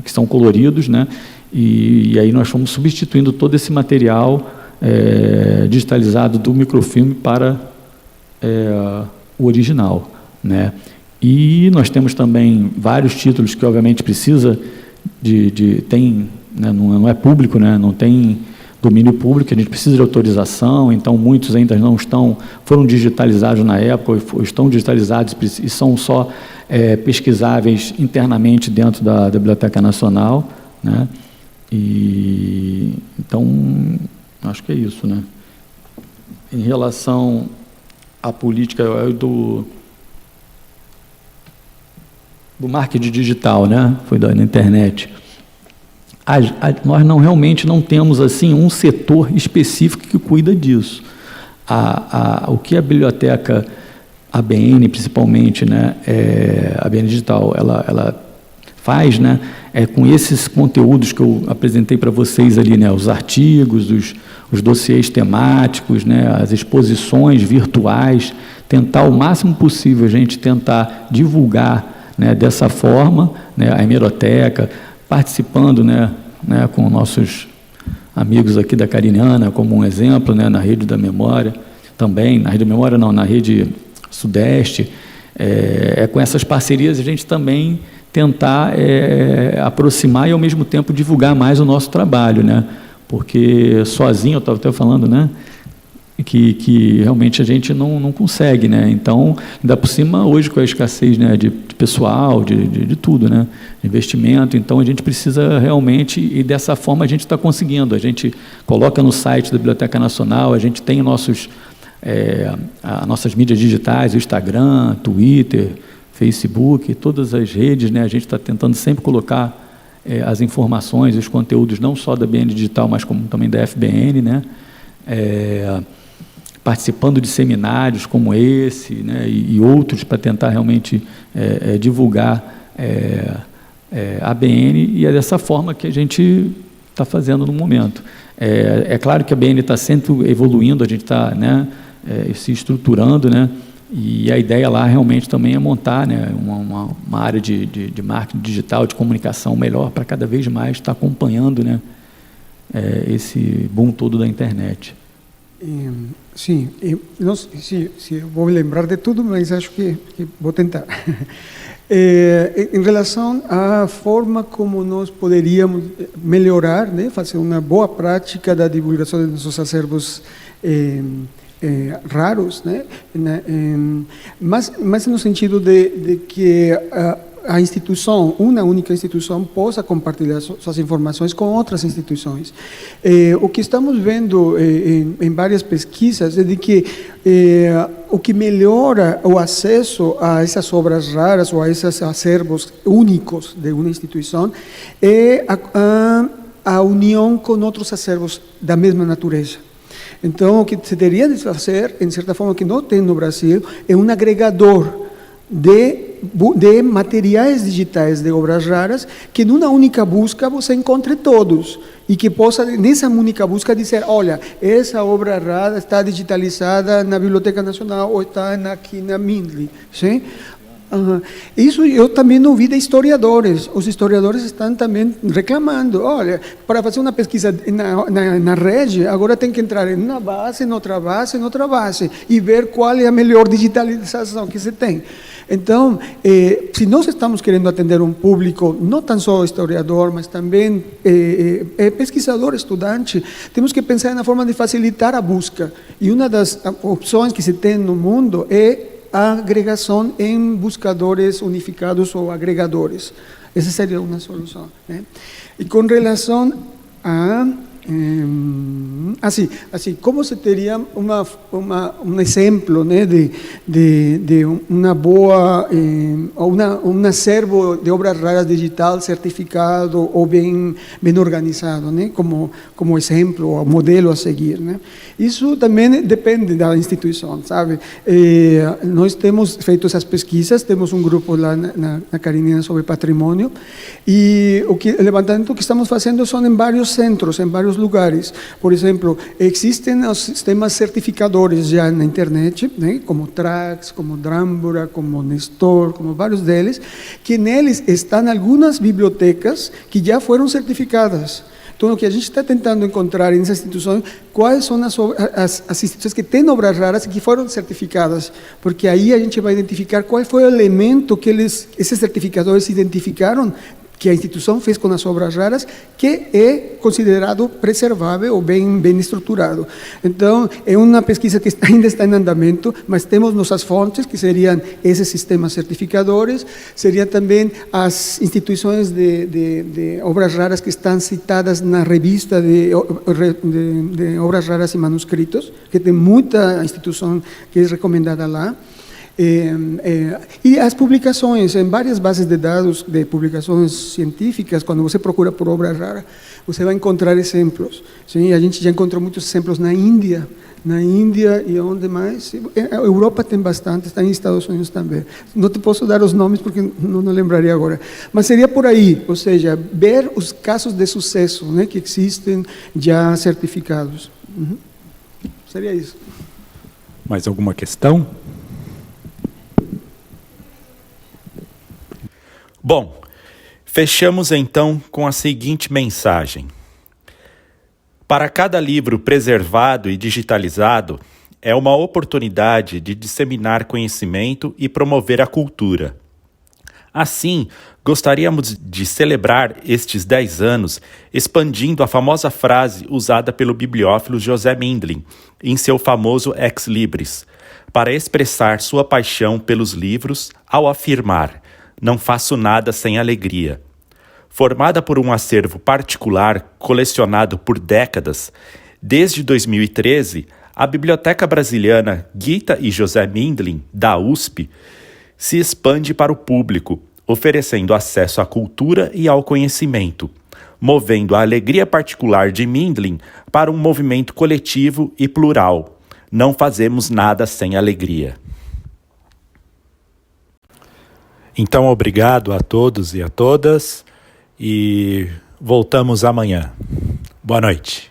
que são coloridos, né? E aí nós fomos substituindo todo esse material digitalizado do microfilme para o original, né? E nós temos também vários títulos que obviamente precisa né, não é público, né, não tem domínio público, a gente precisa de autorização, então muitos ainda foram digitalizados na época, ou estão digitalizados e são só pesquisáveis internamente dentro da Biblioteca Nacional, né? E então acho que é isso, né? Em relação à política do marketing digital, né? Foi na internet. Nós realmente não temos assim um setor específico que cuida disso. O que a biblioteca ABN, principalmente, né, a ABN Digital, ela faz, né, com esses conteúdos que eu apresentei para vocês ali, né, os artigos, os dossiês temáticos, né, as exposições virtuais, tentar o máximo possível a gente tentar divulgar, né, dessa forma, né, a hemeroteca, participando, né, com nossos amigos aqui da Cariniana, como um exemplo, né, na Rede da Memória, também, na Rede da Memória não, na Rede Sudeste, com essas parcerias a gente também tentar aproximar e, ao mesmo tempo, divulgar mais o nosso trabalho, né? Porque sozinho, eu estava até falando, né, que realmente a gente não consegue, né? Então, ainda por cima, hoje, com a escassez, né, de pessoal, de tudo, né, de investimento, então a gente precisa realmente, e dessa forma a gente está conseguindo. A gente coloca no site da Biblioteca Nacional, a gente tem nossas mídias digitais, o Instagram, Twitter, Facebook, todas as redes, né, a gente está tentando sempre colocar as informações, os conteúdos, não só da BN Digital, mas como também da FBN, né, participando de seminários como esse, né, e outros, para tentar realmente divulgar a BN, e é dessa forma que a gente está fazendo no momento. É claro que a BN está sempre evoluindo, a gente está, né, se estruturando, né, e a ideia lá realmente também é montar, né, uma área de marketing digital, de comunicação melhor, para cada vez mais estar acompanhando, né, esse boom todo da internet. Sim, não sei se eu vou lembrar de tudo, mas acho que vou tentar. Em relação à forma como nós poderíamos melhorar, né, fazer uma boa prática da divulgação dos nossos acervos raros, né, mas no sentido de que a instituição, uma única instituição, possa compartilhar suas informações com outras instituições. O que estamos vendo em várias pesquisas é de que o que melhora o acesso a essas obras raras ou a esses acervos únicos de uma instituição é a união com outros acervos da mesma natureza. Então, o que se teria de fazer, em certa forma, que não tem no Brasil, é um agregador de materiais digitais de obras raras, que numa única busca você encontre todos, e que possa, nessa única busca, dizer, olha, essa obra rara está digitalizada na Biblioteca Nacional ou está aqui na Mindli. Sim? Isso eu também ouvi de historiadores. Os historiadores estão também reclamando. Olha, para fazer uma pesquisa na rede, agora tem que entrar em uma base, em outra base, em outra base, e ver qual é a melhor digitalização que se tem. Então, se nós estamos querendo atender um público, não tão só historiador, mas também pesquisador, estudante, temos que pensar na forma de facilitar a busca. E uma das opções que se tem no mundo é a agregação em buscadores unificados ou agregadores. Essa seria uma solução, né? E com relação a assim, como se teria um exemplo, né, de uma boa, um acervo de obras raras digital certificado ou bem organizado, né, como exemplo ou modelo a seguir, né? Isso também depende da instituição, sabe? Nós temos feito essas pesquisas, temos um grupo lá na Cariniana sobre patrimônio, e o levantamento que estamos fazendo são em vários centros, em vários lugares. Por exemplo, existem os sistemas certificadores já na internet, né, como Trax, como Drambora, como Nestor, como vários deles, que neles estão algumas bibliotecas que já foram certificadas. Então, o que a gente está tentando encontrar nessas instituições, quais são as instituições que têm obras raras e que foram certificadas, porque aí a gente vai identificar qual foi o elemento que esses certificadores identificaram que a instituição fez com as obras raras, que é considerado preservável ou bem estruturado. Então, é uma pesquisa que ainda está em andamento, mas temos nossas fontes, que seriam esses sistemas certificadores, seriam também as instituições de obras raras que estão citadas na revista de obras raras e manuscritos, que tem muita instituição que é recomendada lá. E as publicações, em várias bases de dados de publicações científicas, quando você procura por obra rara, você vai encontrar exemplos. Sim, a gente já encontrou muitos exemplos na Índia e onde mais. A Europa tem bastante, está em Estados Unidos também. Não te posso dar os nomes porque não lembraria agora. Mas seria por aí, ou seja, ver os casos de sucesso, né, que existem já certificados. Seria isso. Mais alguma questão? Bom, fechamos então com a seguinte mensagem. Para cada livro preservado e digitalizado, é uma oportunidade de disseminar conhecimento e promover a cultura. Assim, gostaríamos de celebrar estes 10 anos expandindo a famosa frase usada pelo bibliófilo José Mindlin em seu famoso Ex Libris, para expressar sua paixão pelos livros ao afirmar: "Não faço nada sem alegria." Formada por um acervo particular colecionado por décadas, desde 2013, a Biblioteca Brasiliana Gita e José Mindlin, da USP, se expande para o público, oferecendo acesso à cultura e ao conhecimento, movendo a alegria particular de Mindlin para um movimento coletivo e plural. Não fazemos nada sem alegria. Então, obrigado a todos e a todas, e voltamos amanhã. Boa noite.